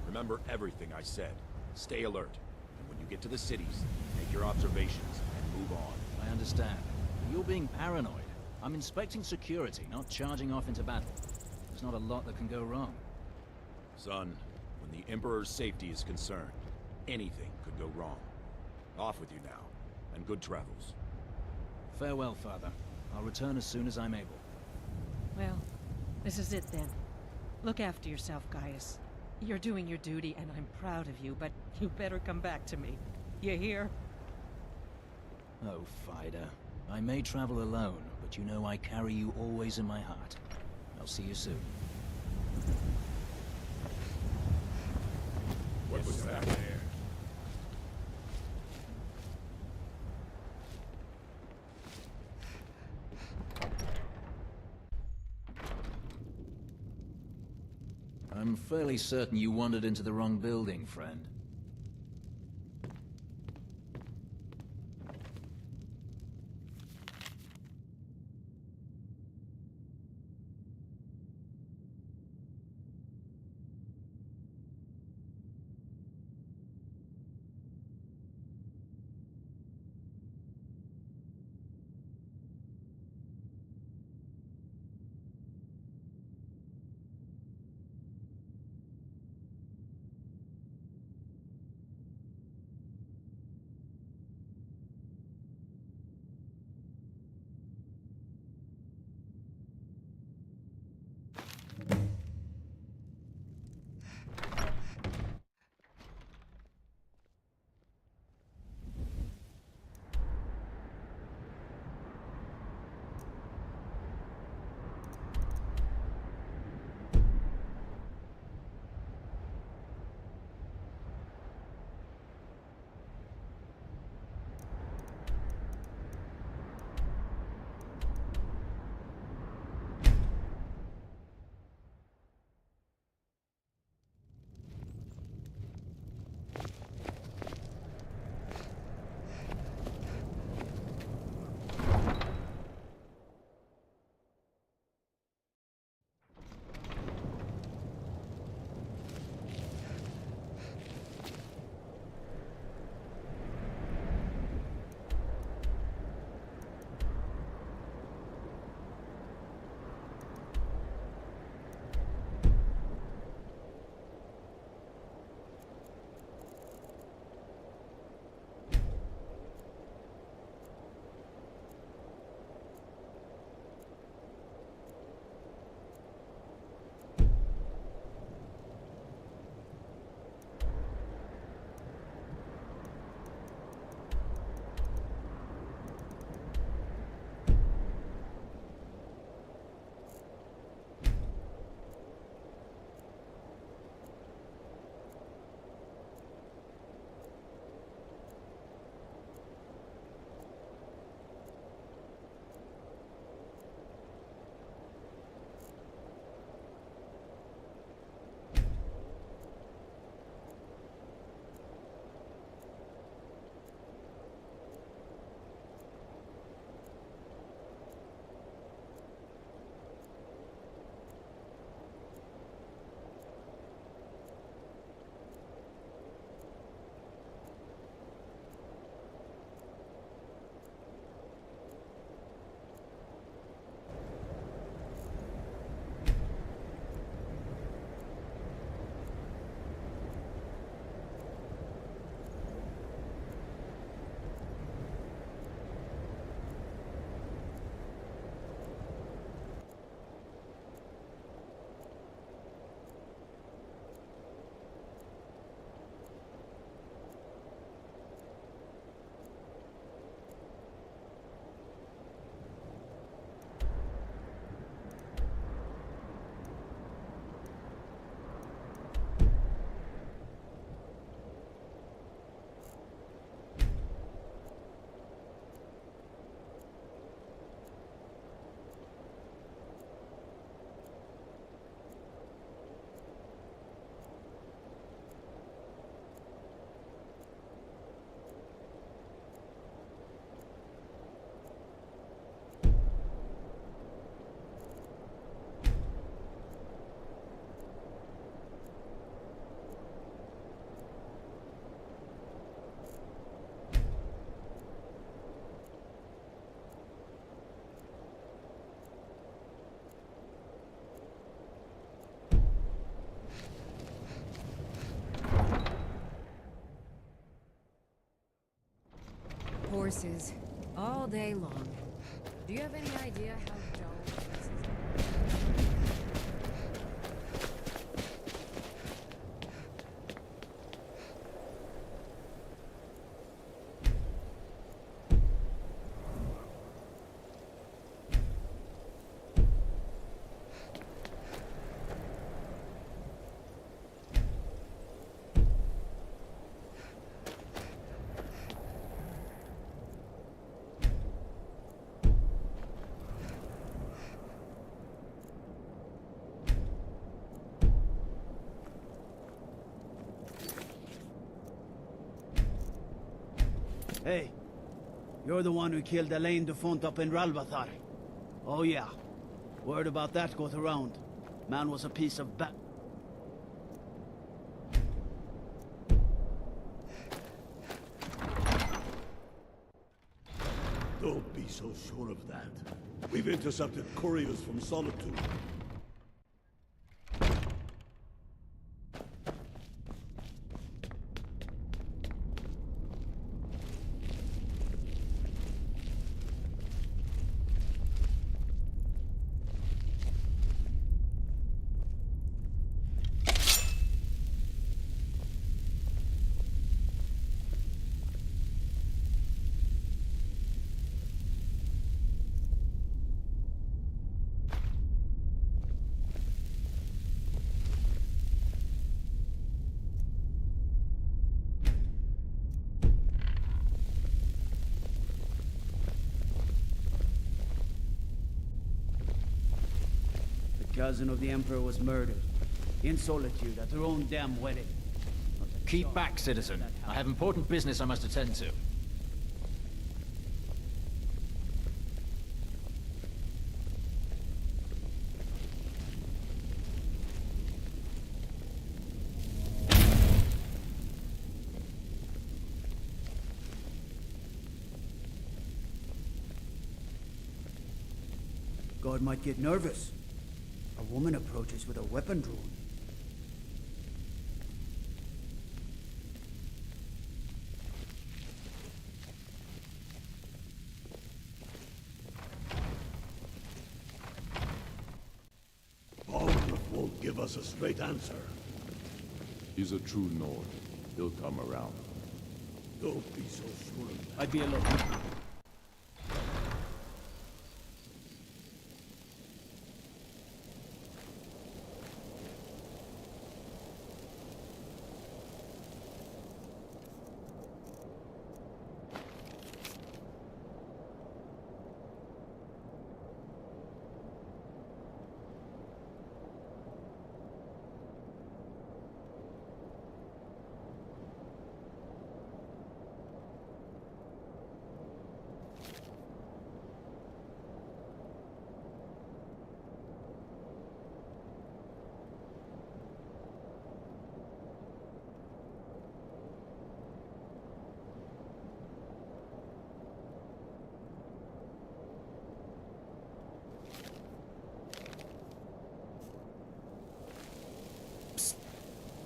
remember everything I said. Stay alert. And when you get to the cities, make your observations and move on. I understand. You're being paranoid. I'm inspecting security, not charging off into battle. There's not a lot that can go wrong. Son, when the Emperor's safety is concerned, anything could go wrong. Off with you now, and good travels. Farewell, Father. I'll return as soon as I'm able. Well, this is it then. Look after yourself, Gaius. You're doing your duty, and I'm proud of you, but you better come back to me. You hear? Oh, Fida. I may travel alone, but you know I carry you always in my heart. I'll see you soon. What was that there? I'm fairly certain you wandered into the wrong building, friend. horses all day long. Do you have any idea how dull this is? Hey, you're the one who killed Elaine Defont up in Ralbathar. Oh yeah, word about that goes around. Man was a piece of Don't be so sure of that. We've intercepted couriers from Solitude. Cousin of the Emperor was murdered. In solitude, at their own damn wedding. Keep back, citizen. I have important business I must attend to. God might get nervous. A woman approaches with a weapon drawn. Balgruuf won't give us a straight answer. He's a true Nord. He'll come around. Don't be so sure of that. I'd be alone.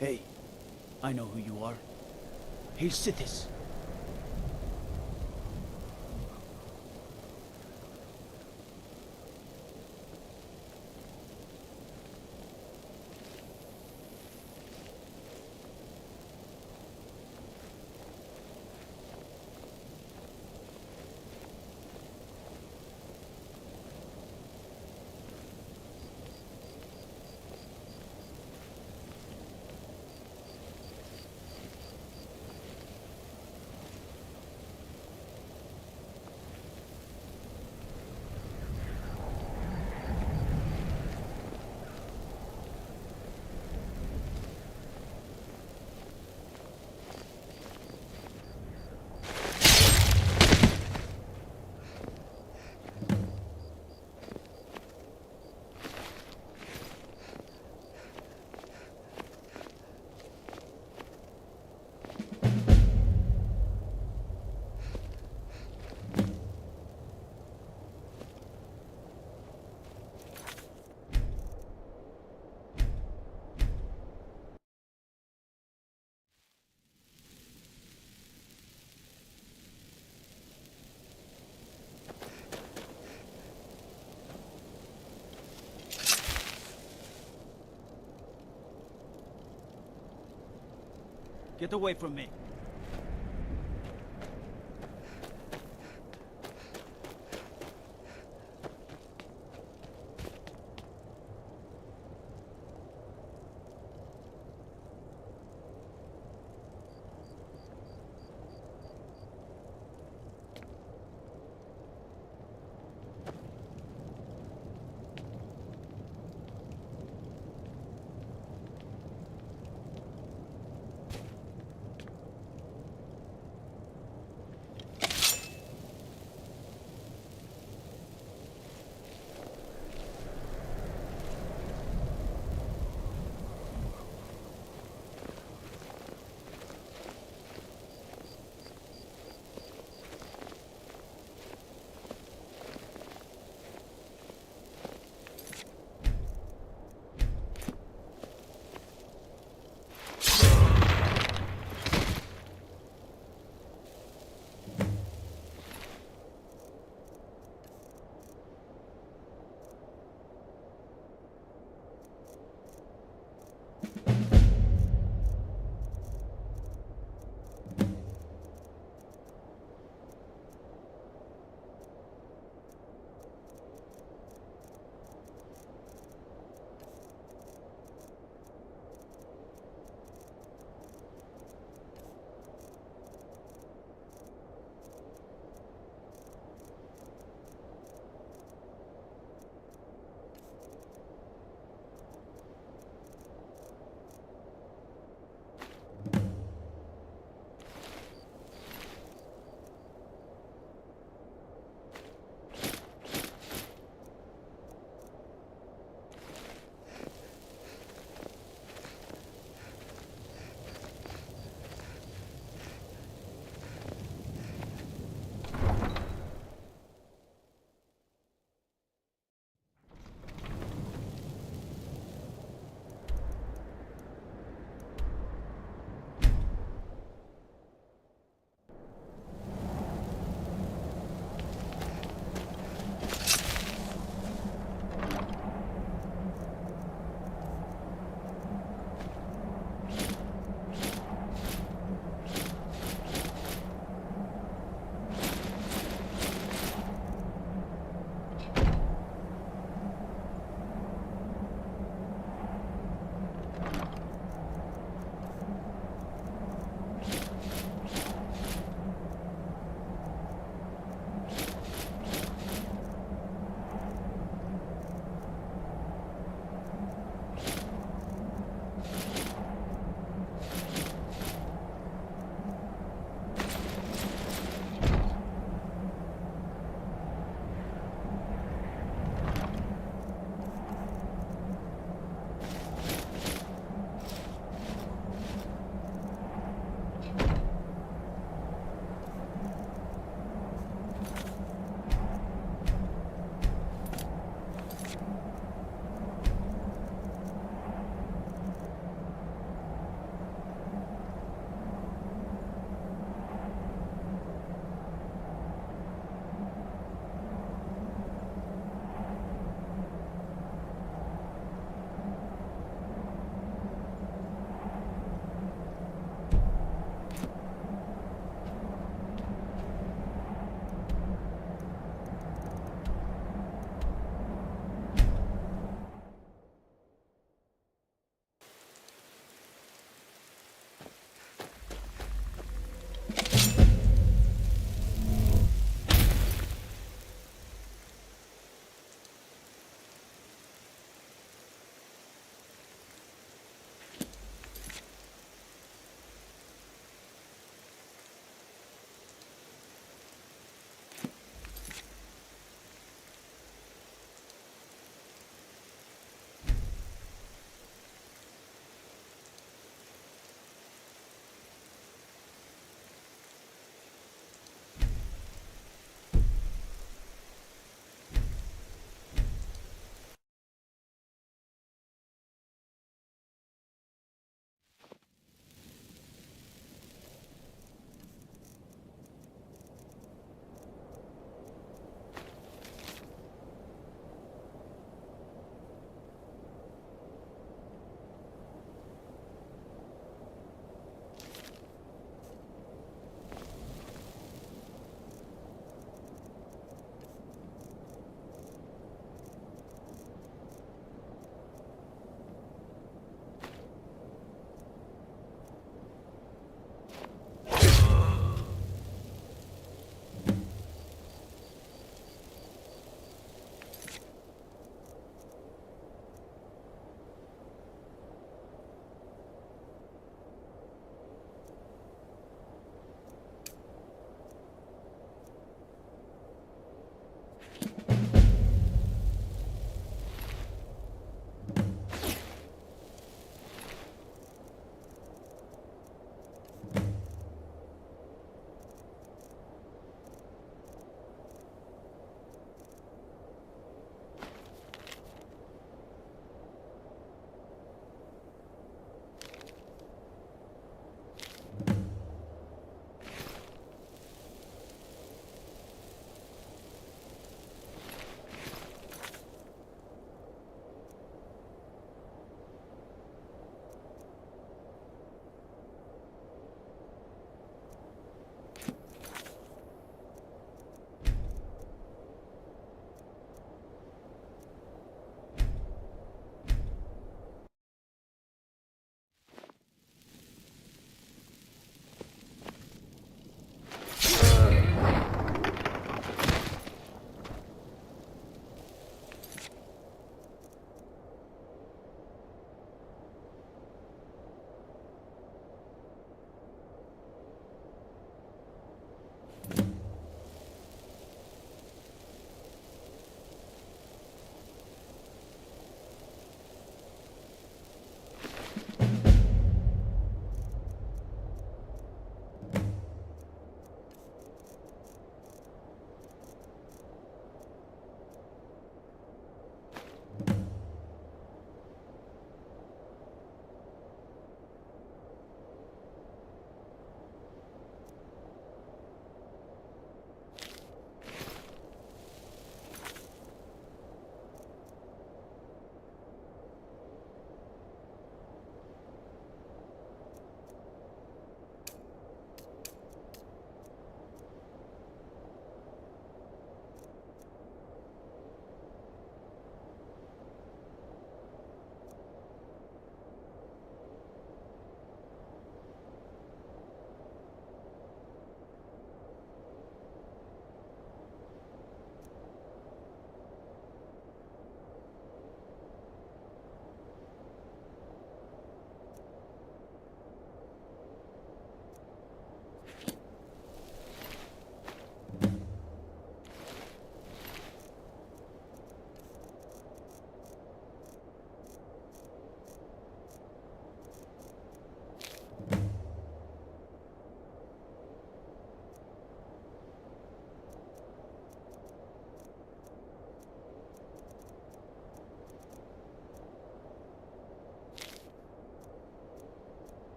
Hey, I know who you are. He's Sithis. Get away from me.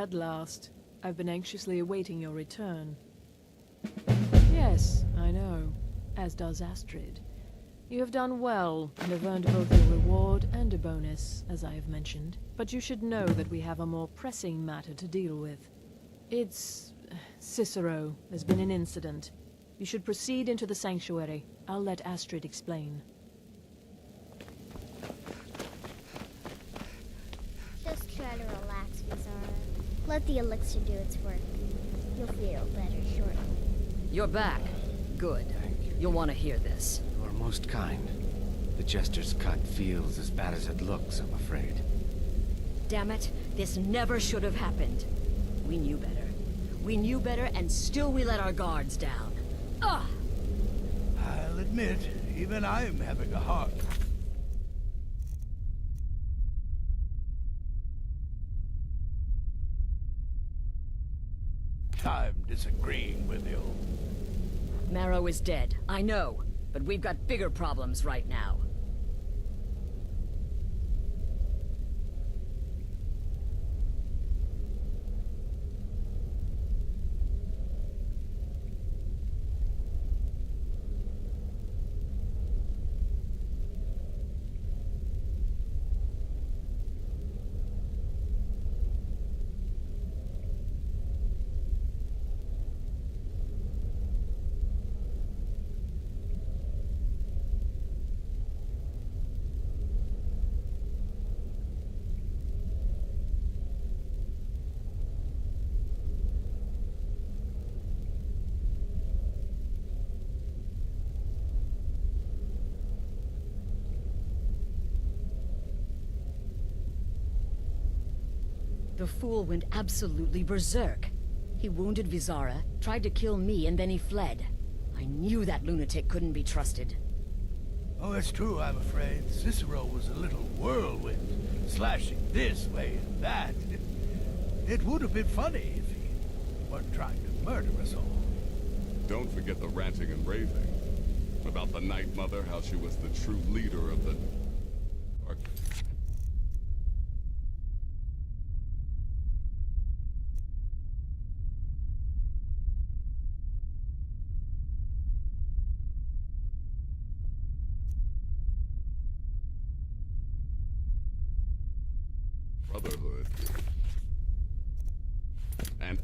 At last. I've been anxiously awaiting your return. Yes, I know. As does Astrid. You have done well, and have earned both a reward and a bonus, as I have mentioned. But you should know that we have a more pressing matter to deal with. It's... Cicero. There's been an incident. You should proceed into the sanctuary. I'll let Astrid explain. Just try to relax, Vizara. Let the elixir do its work. You'll feel better shortly. You're back. Good. You'll want to hear this. You are most kind. The jester's cut feels as bad as it looks, I'm afraid. Damn it, this never should have happened. We knew better. We knew better, and still we let our guards down. Ugh! I'll admit, even I'm having a hard... I'm disagreeing with you. Marrow is dead, I know. But we've got bigger problems right now. The fool went absolutely berserk. He wounded Vizara, tried to kill me, and then he fled. I knew that lunatic couldn't be trusted. Oh, it's true, I'm afraid. Cicero was a little whirlwind, slashing this way and that. It would have been funny if he weren't trying to murder us all. Don't forget the ranting and raving. About the Night Mother, how she was the true leader of the... Brotherhood. And...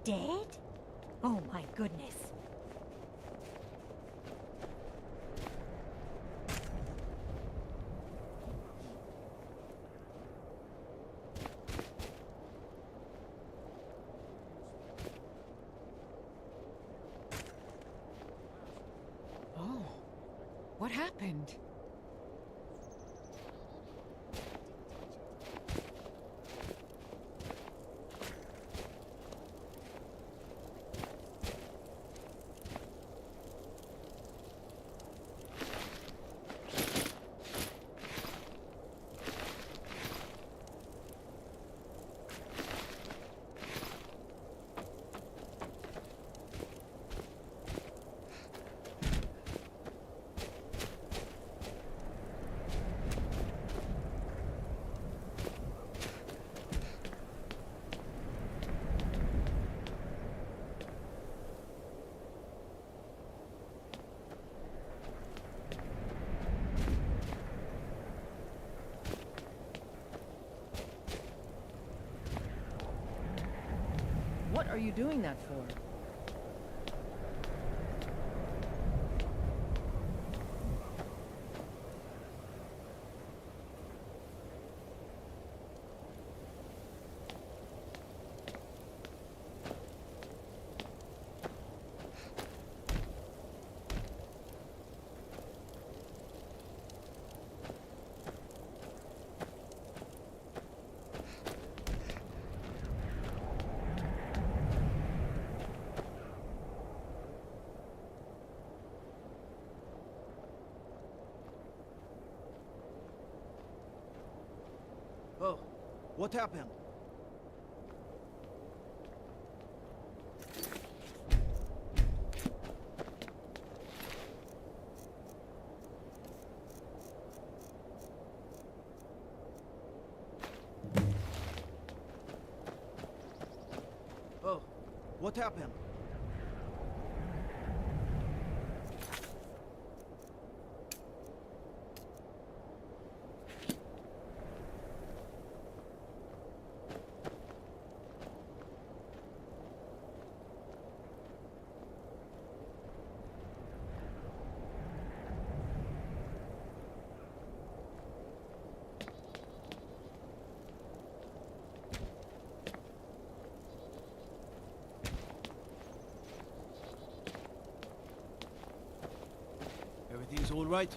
dead? Oh my goodness. Oh, what happened? What are you doing that for? Oh, what happened? Oh, what happened? Everything's all right?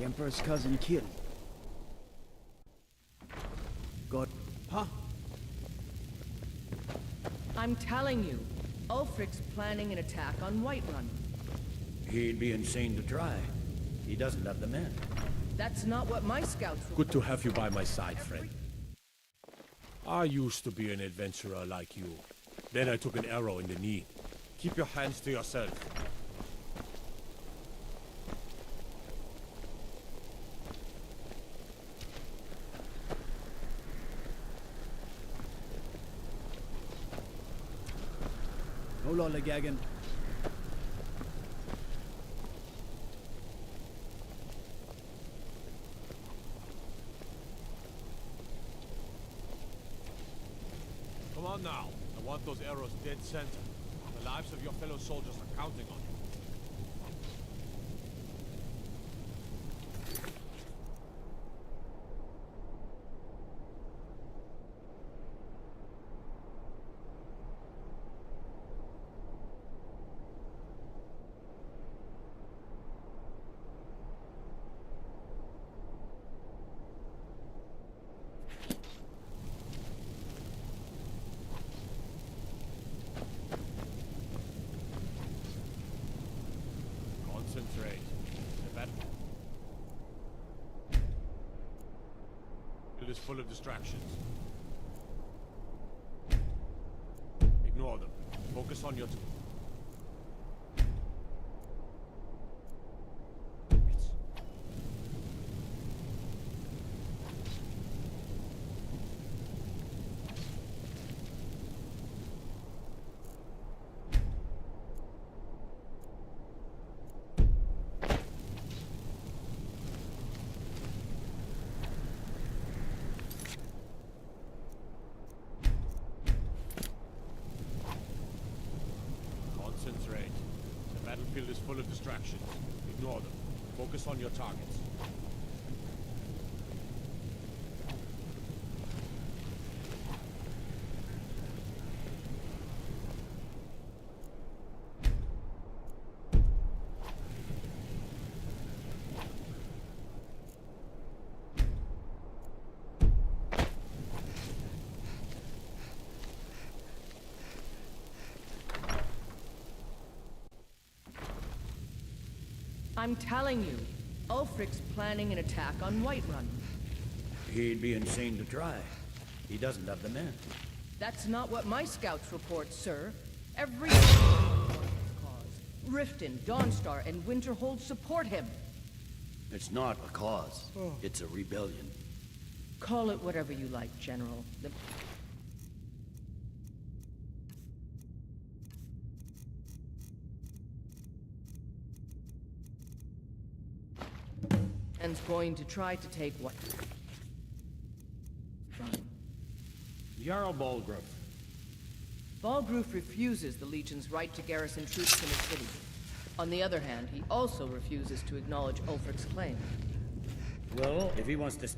Emperor's cousin killed. God, huh? I'm telling you, Ulfric's planning an attack on Whiterun. He'd be insane to try. He doesn't have the men. That's not what my scouts were. Good to have you by my side, friend. I used to be an adventurer like you. Then I took an arrow in the knee. Keep your hands to yourself. No lollygagging. Come on now. I want those arrows dead center. The lives of your fellow soldiers are counting on you. Concentrate. The battlefield is full of distractions. Ignore them. Focus on your... Concentrate. The battlefield is full of distractions. Ignore them. Focus on your targets. I'm telling you, Ulfric's planning an attack on Whiterun. He'd be insane to try. He doesn't have the men. That's not what my scouts report, sir. Every Riften, Dawnstar, and Winterhold support him. It's not a cause. It's a rebellion. Call it whatever you like, General. And going to try to take what? Jarl Balgrove. Balgrove refuses the Legion's right to garrison troops in the city. On the other hand, he also refuses to acknowledge Ulfric's claim. Well, if he wants to...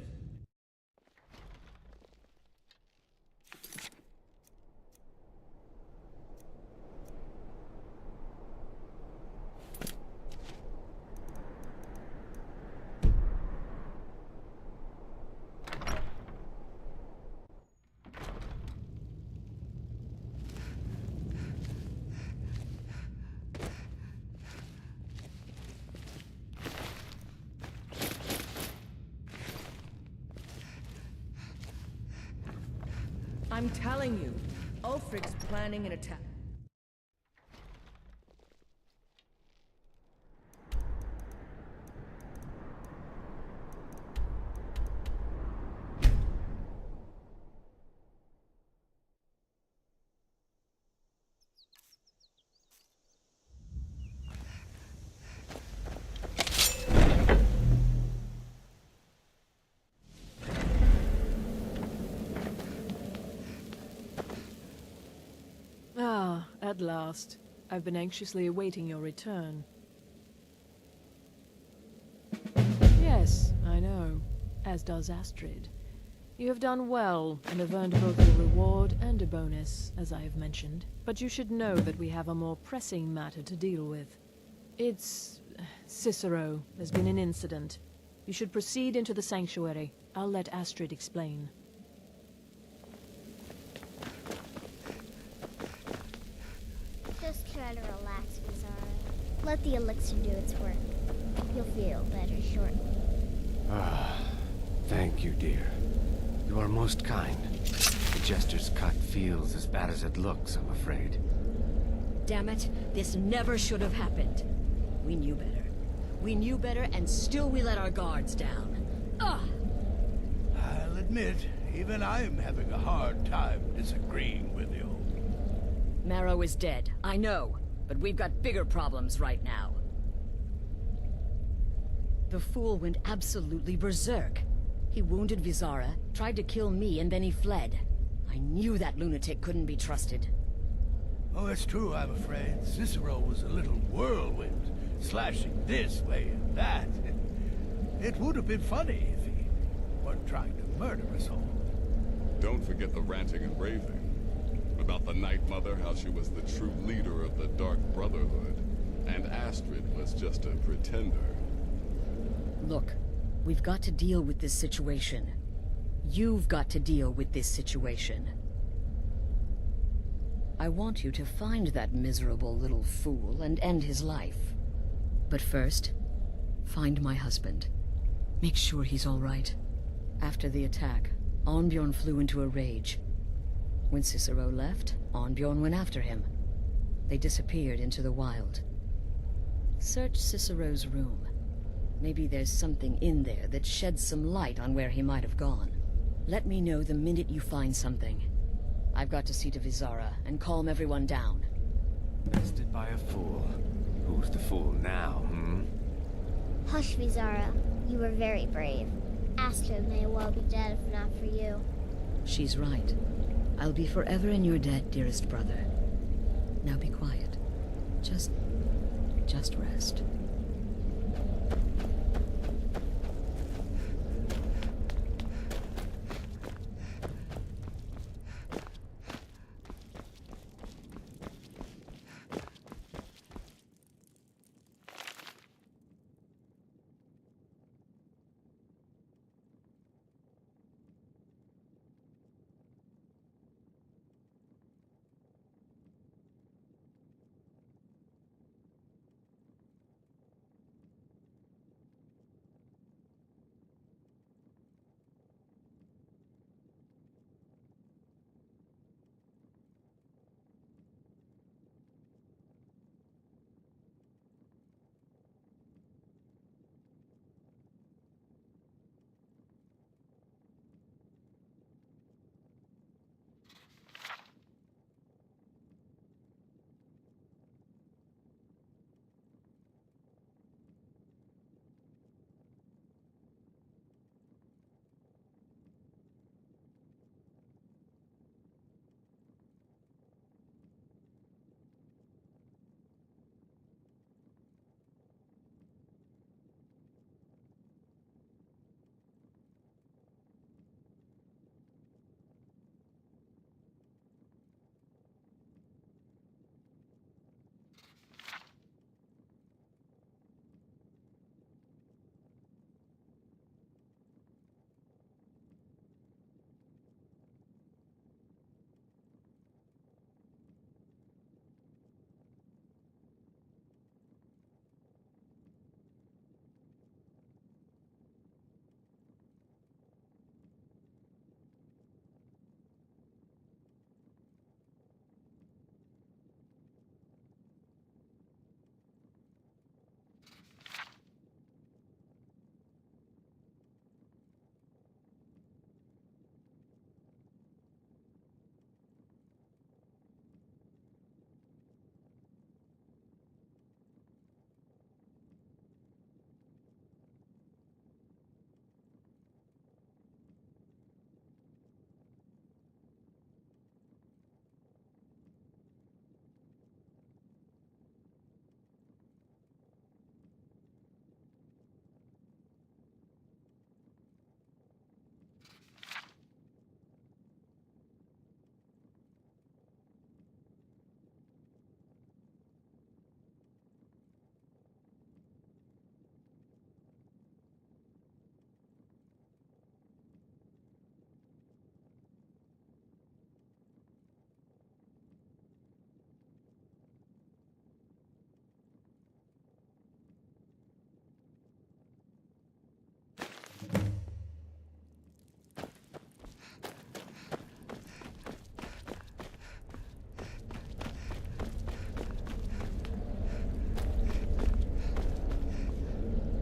I'm telling you, Ulfric's planning an attack. At last. I've been anxiously awaiting your return. Yes, I know. As does Astrid. You have done well, and have earned both a reward and a bonus, as I have mentioned. But you should know that we have a more pressing matter to deal with. It's... Cicero. There's been an incident. You should proceed into the sanctuary. I'll let Astrid explain. Just try to relax, Bizarro. Let the elixir do its work. You'll feel better shortly. Thank you, dear. You are most kind. The jester's cut feels as bad as it looks, I'm afraid. Damn it, this never should have happened. We knew better. We knew better, and still we let our guards down. Ugh! I'll admit, even I'm having a hard time disagreeing with you. Marrow is dead, I know, but we've got bigger problems right now. The fool went absolutely berserk. He wounded Vizara, tried to kill me, and then he fled. I knew that lunatic couldn't be trusted. Oh, it's true, I'm afraid. Cicero was a little whirlwind, slashing this way and that. It would have been funny if he weren't trying to murder us all. Don't forget the ranting and raving. About the Night Mother, how she was the true leader of the Dark Brotherhood, and Astrid was just a pretender. Look, we've got to deal with this situation. You've got to deal with this situation. I want you to find that miserable little fool and end his life. But first, find my husband. Make sure he's all right. After the attack, Arnbjorn flew into a rage. When Cicero left, Arnbjorn went after him. They disappeared into the wild. Search Cicero's room. Maybe there's something in there that sheds some light on where he might have gone. Let me know the minute you find something. I've got to see to Vizara and calm everyone down. Bested by a fool. Who's the fool now, Hush, Vizara. You were very brave. Astrid may well be dead if not for you. She's right. I'll be forever in your debt, dearest brother. Now be quiet. Just rest.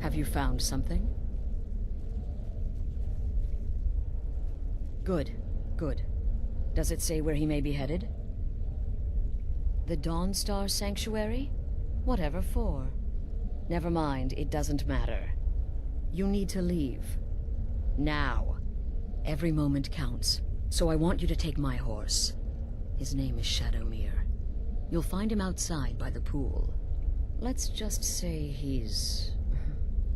Have you found something? Good, good. Does it say where he may be headed? The Dawnstar Sanctuary? Whatever for. Never mind, it doesn't matter. You need to leave. Now. Every moment counts, so I want you to take my horse. His name is Shadowmere. You'll find him outside by the pool. Let's just say he's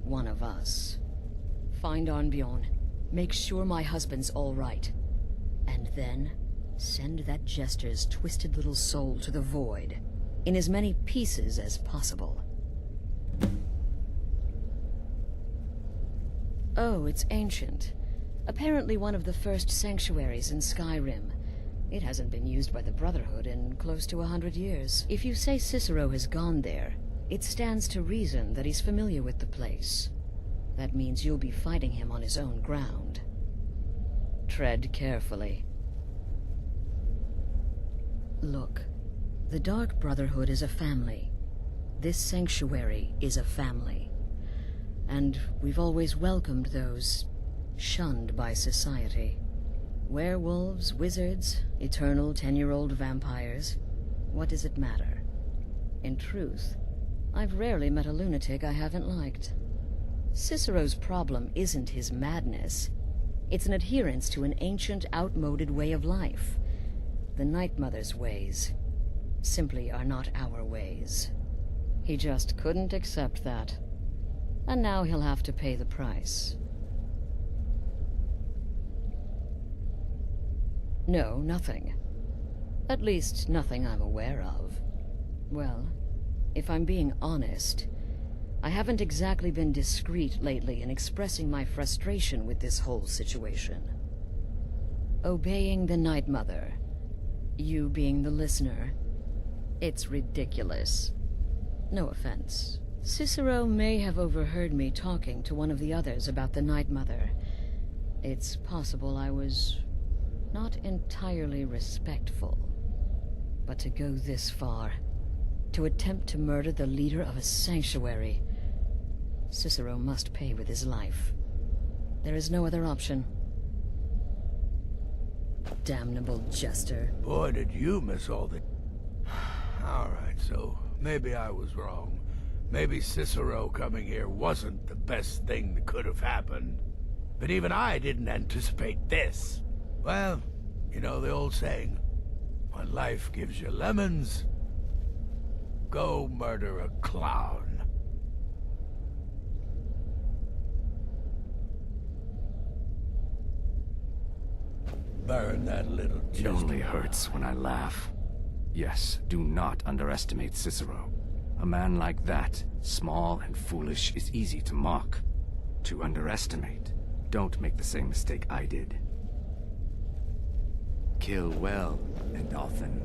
one of us. Find Arnbjorn. Make sure my husband's all right. And then send that jester's twisted little soul to the void, in as many pieces as possible. Oh, it's ancient. Apparently one of the first sanctuaries in Skyrim. It hasn't been used by the Brotherhood in close to 100 years. If you say Cicero has gone there, it stands to reason that he's familiar with the place. That means you'll be fighting him on his own ground. Tread carefully. Look, the Dark Brotherhood is a family. This sanctuary is a family. And we've always welcomed those shunned by society. Werewolves, wizards, eternal 10-year-old vampires. What does it matter? In truth, I've rarely met a lunatic I haven't liked. Cicero's problem isn't his madness. It's an adherence to an ancient, outmoded way of life. The Night Mother's ways simply are not our ways. He just couldn't accept that. And now he'll have to pay the price. No, nothing. At least, nothing I'm aware of. Well, if I'm being honest, I haven't exactly been discreet lately in expressing my frustration with this whole situation. Obeying the Night Mother, you being the listener, it's ridiculous. No offense. Cicero may have overheard me talking to one of the others about the Night Mother. It's possible I was not entirely respectful. But to go this far, to attempt to murder the leader of a sanctuary, Cicero must pay with his life. There is no other option. Damnable jester. Boy, did you miss all the... Alright, so maybe I was wrong. Maybe Cicero coming here wasn't the best thing that could have happened. But even I didn't anticipate this. Well, you know the old saying, when life gives you lemons, go murder a clown. Burn that little It only hurts when I laugh. Yes, do not underestimate Cicero. A man like that, small and foolish, is easy to mock. To underestimate. Don't make the same mistake I did. Kill well and often.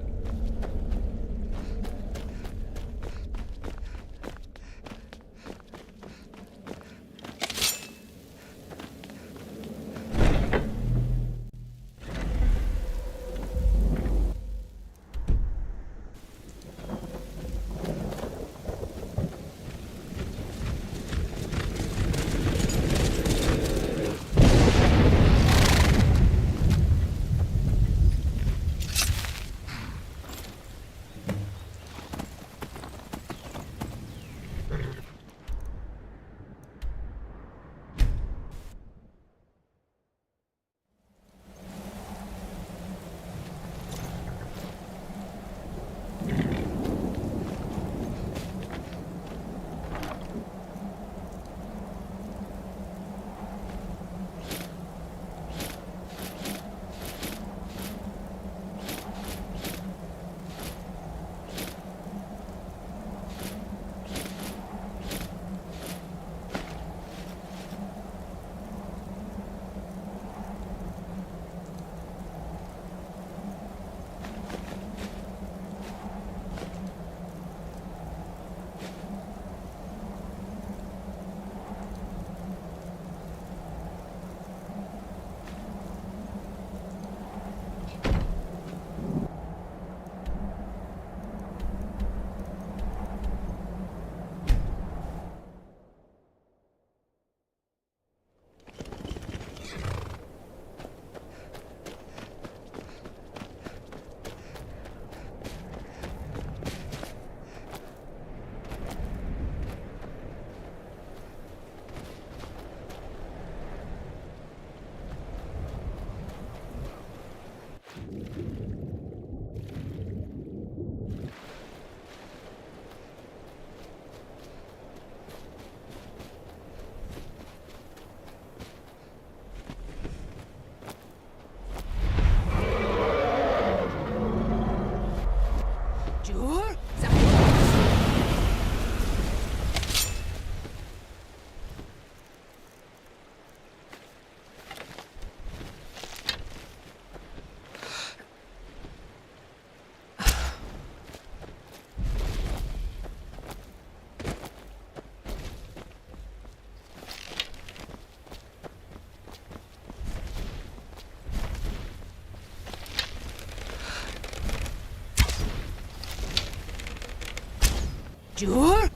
Jur?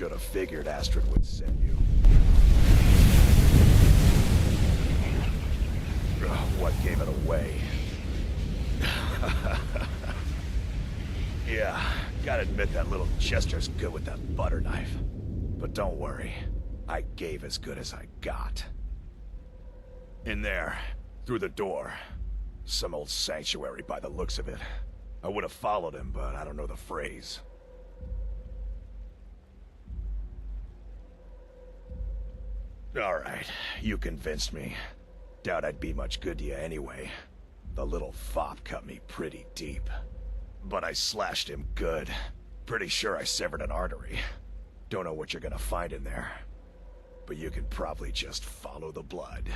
Should have figured Astrid would send you. What gave it away? Yeah, gotta admit that little Chester's good with that butter knife. But don't worry, I gave as good as I got. In there, through the door. Some old sanctuary by the looks of it. I would have followed him, but I don't know the phrase. Alright, you convinced me. Doubt I'd be much good to you anyway. The little fop cut me pretty deep. But I slashed him good. Pretty sure I severed an artery. Don't know what you're gonna find in there. But you can probably just follow the blood.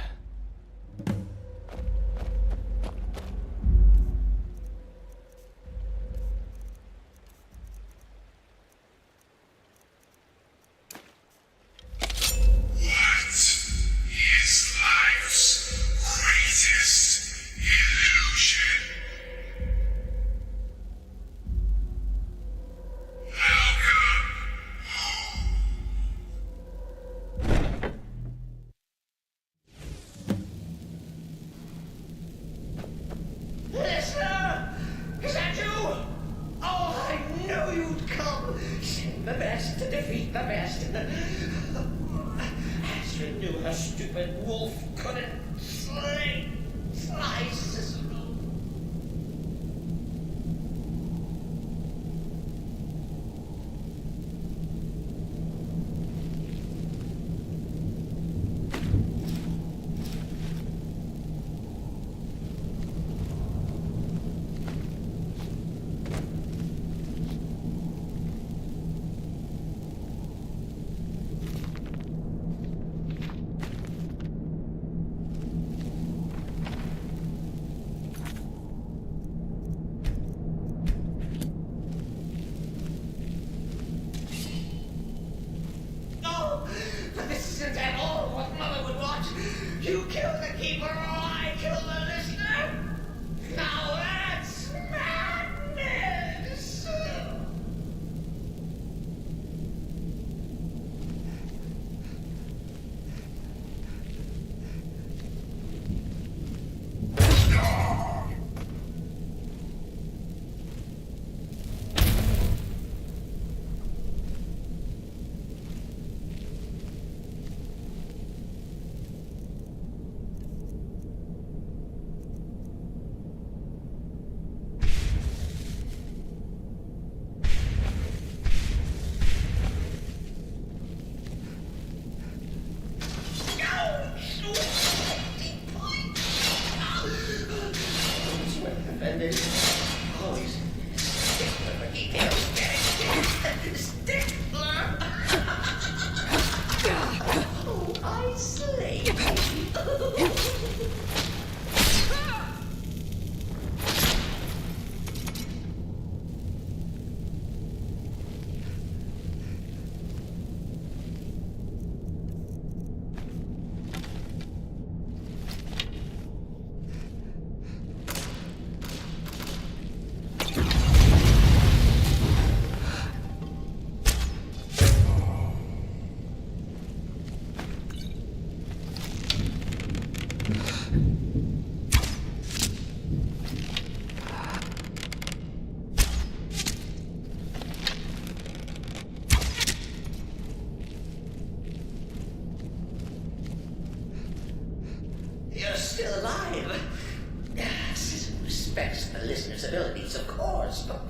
respects the listener's abilities, of course, but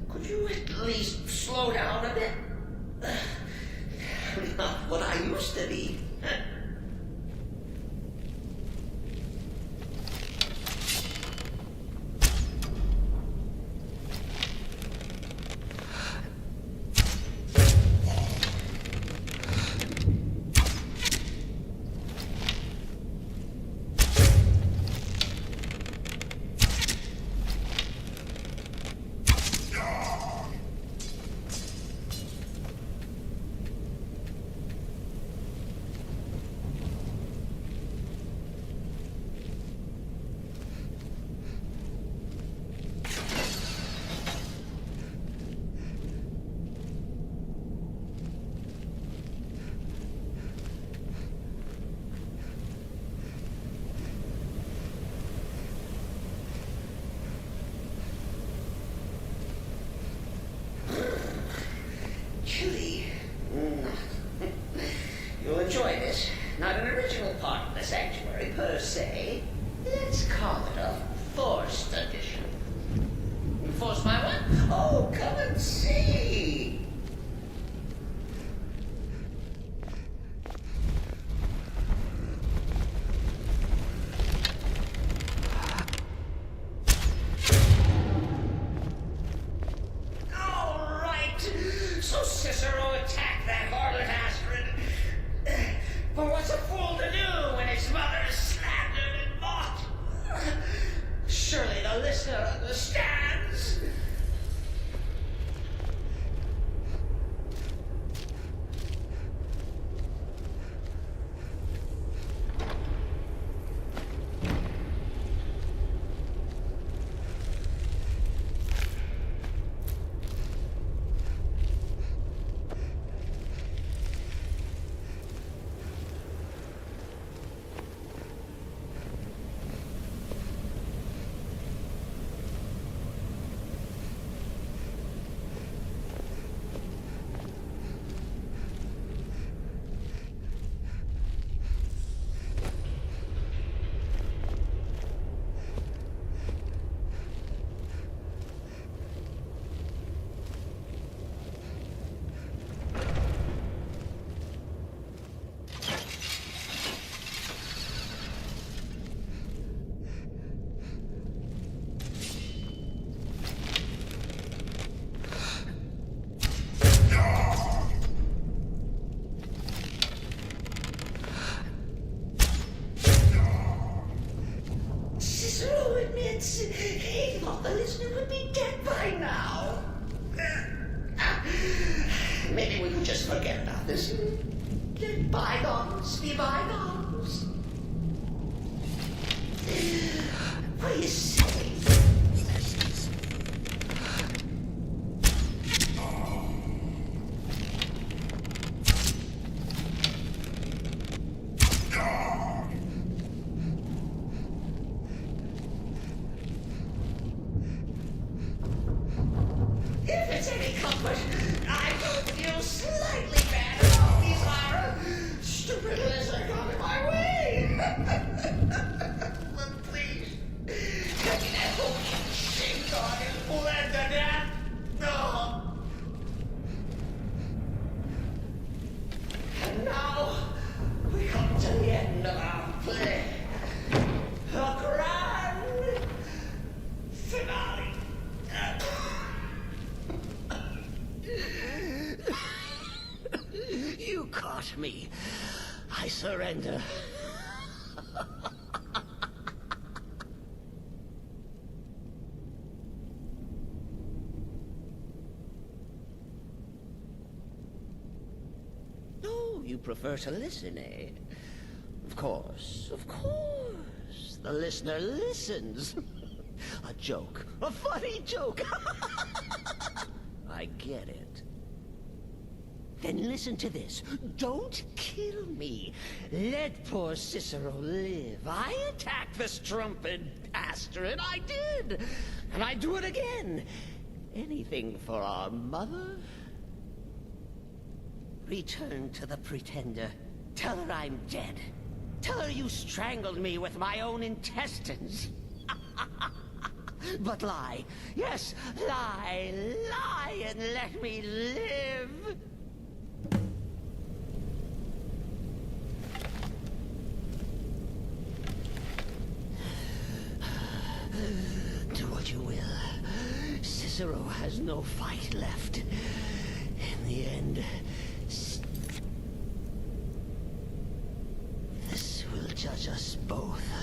could you at least slow down a bit? Not what I used to be. You'll enjoy this. Not an original part of the sanctuary, per se. Let's call it a forced addition. Force my what? Oh, come and see! All right! So Cicero attacked that harlot Astrid. But what's a fool to do when his mother is slandered and mocked? Surely the listener understands. Cicero admits he thought the listener would be dead by now. Maybe we could just forget about this. Let bygones be bygones. What do you say? If it's any comfort, I don't feel slightly bad about these horror stupid lizards coming my way. But please, tell me that whole shit dog is bled to death. No. And now we come to the end of our play. A grand finale. You caught me. I surrender. Oh, you prefer to listen, eh? Of course, of course. The listener listens. A joke. A funny joke. I get it. Then listen to this. Don't kill me. Let poor Cicero live. I attacked the strumpet Astrid. I did. And I do it again. Anything for our mother? Return to the Pretender. Tell her I'm dead. Tell her you strangled me with my own intestines. But lie. Yes, lie. Lie and let me live. Do what you will. Cicero has no fight left. In the end, this will judge us both.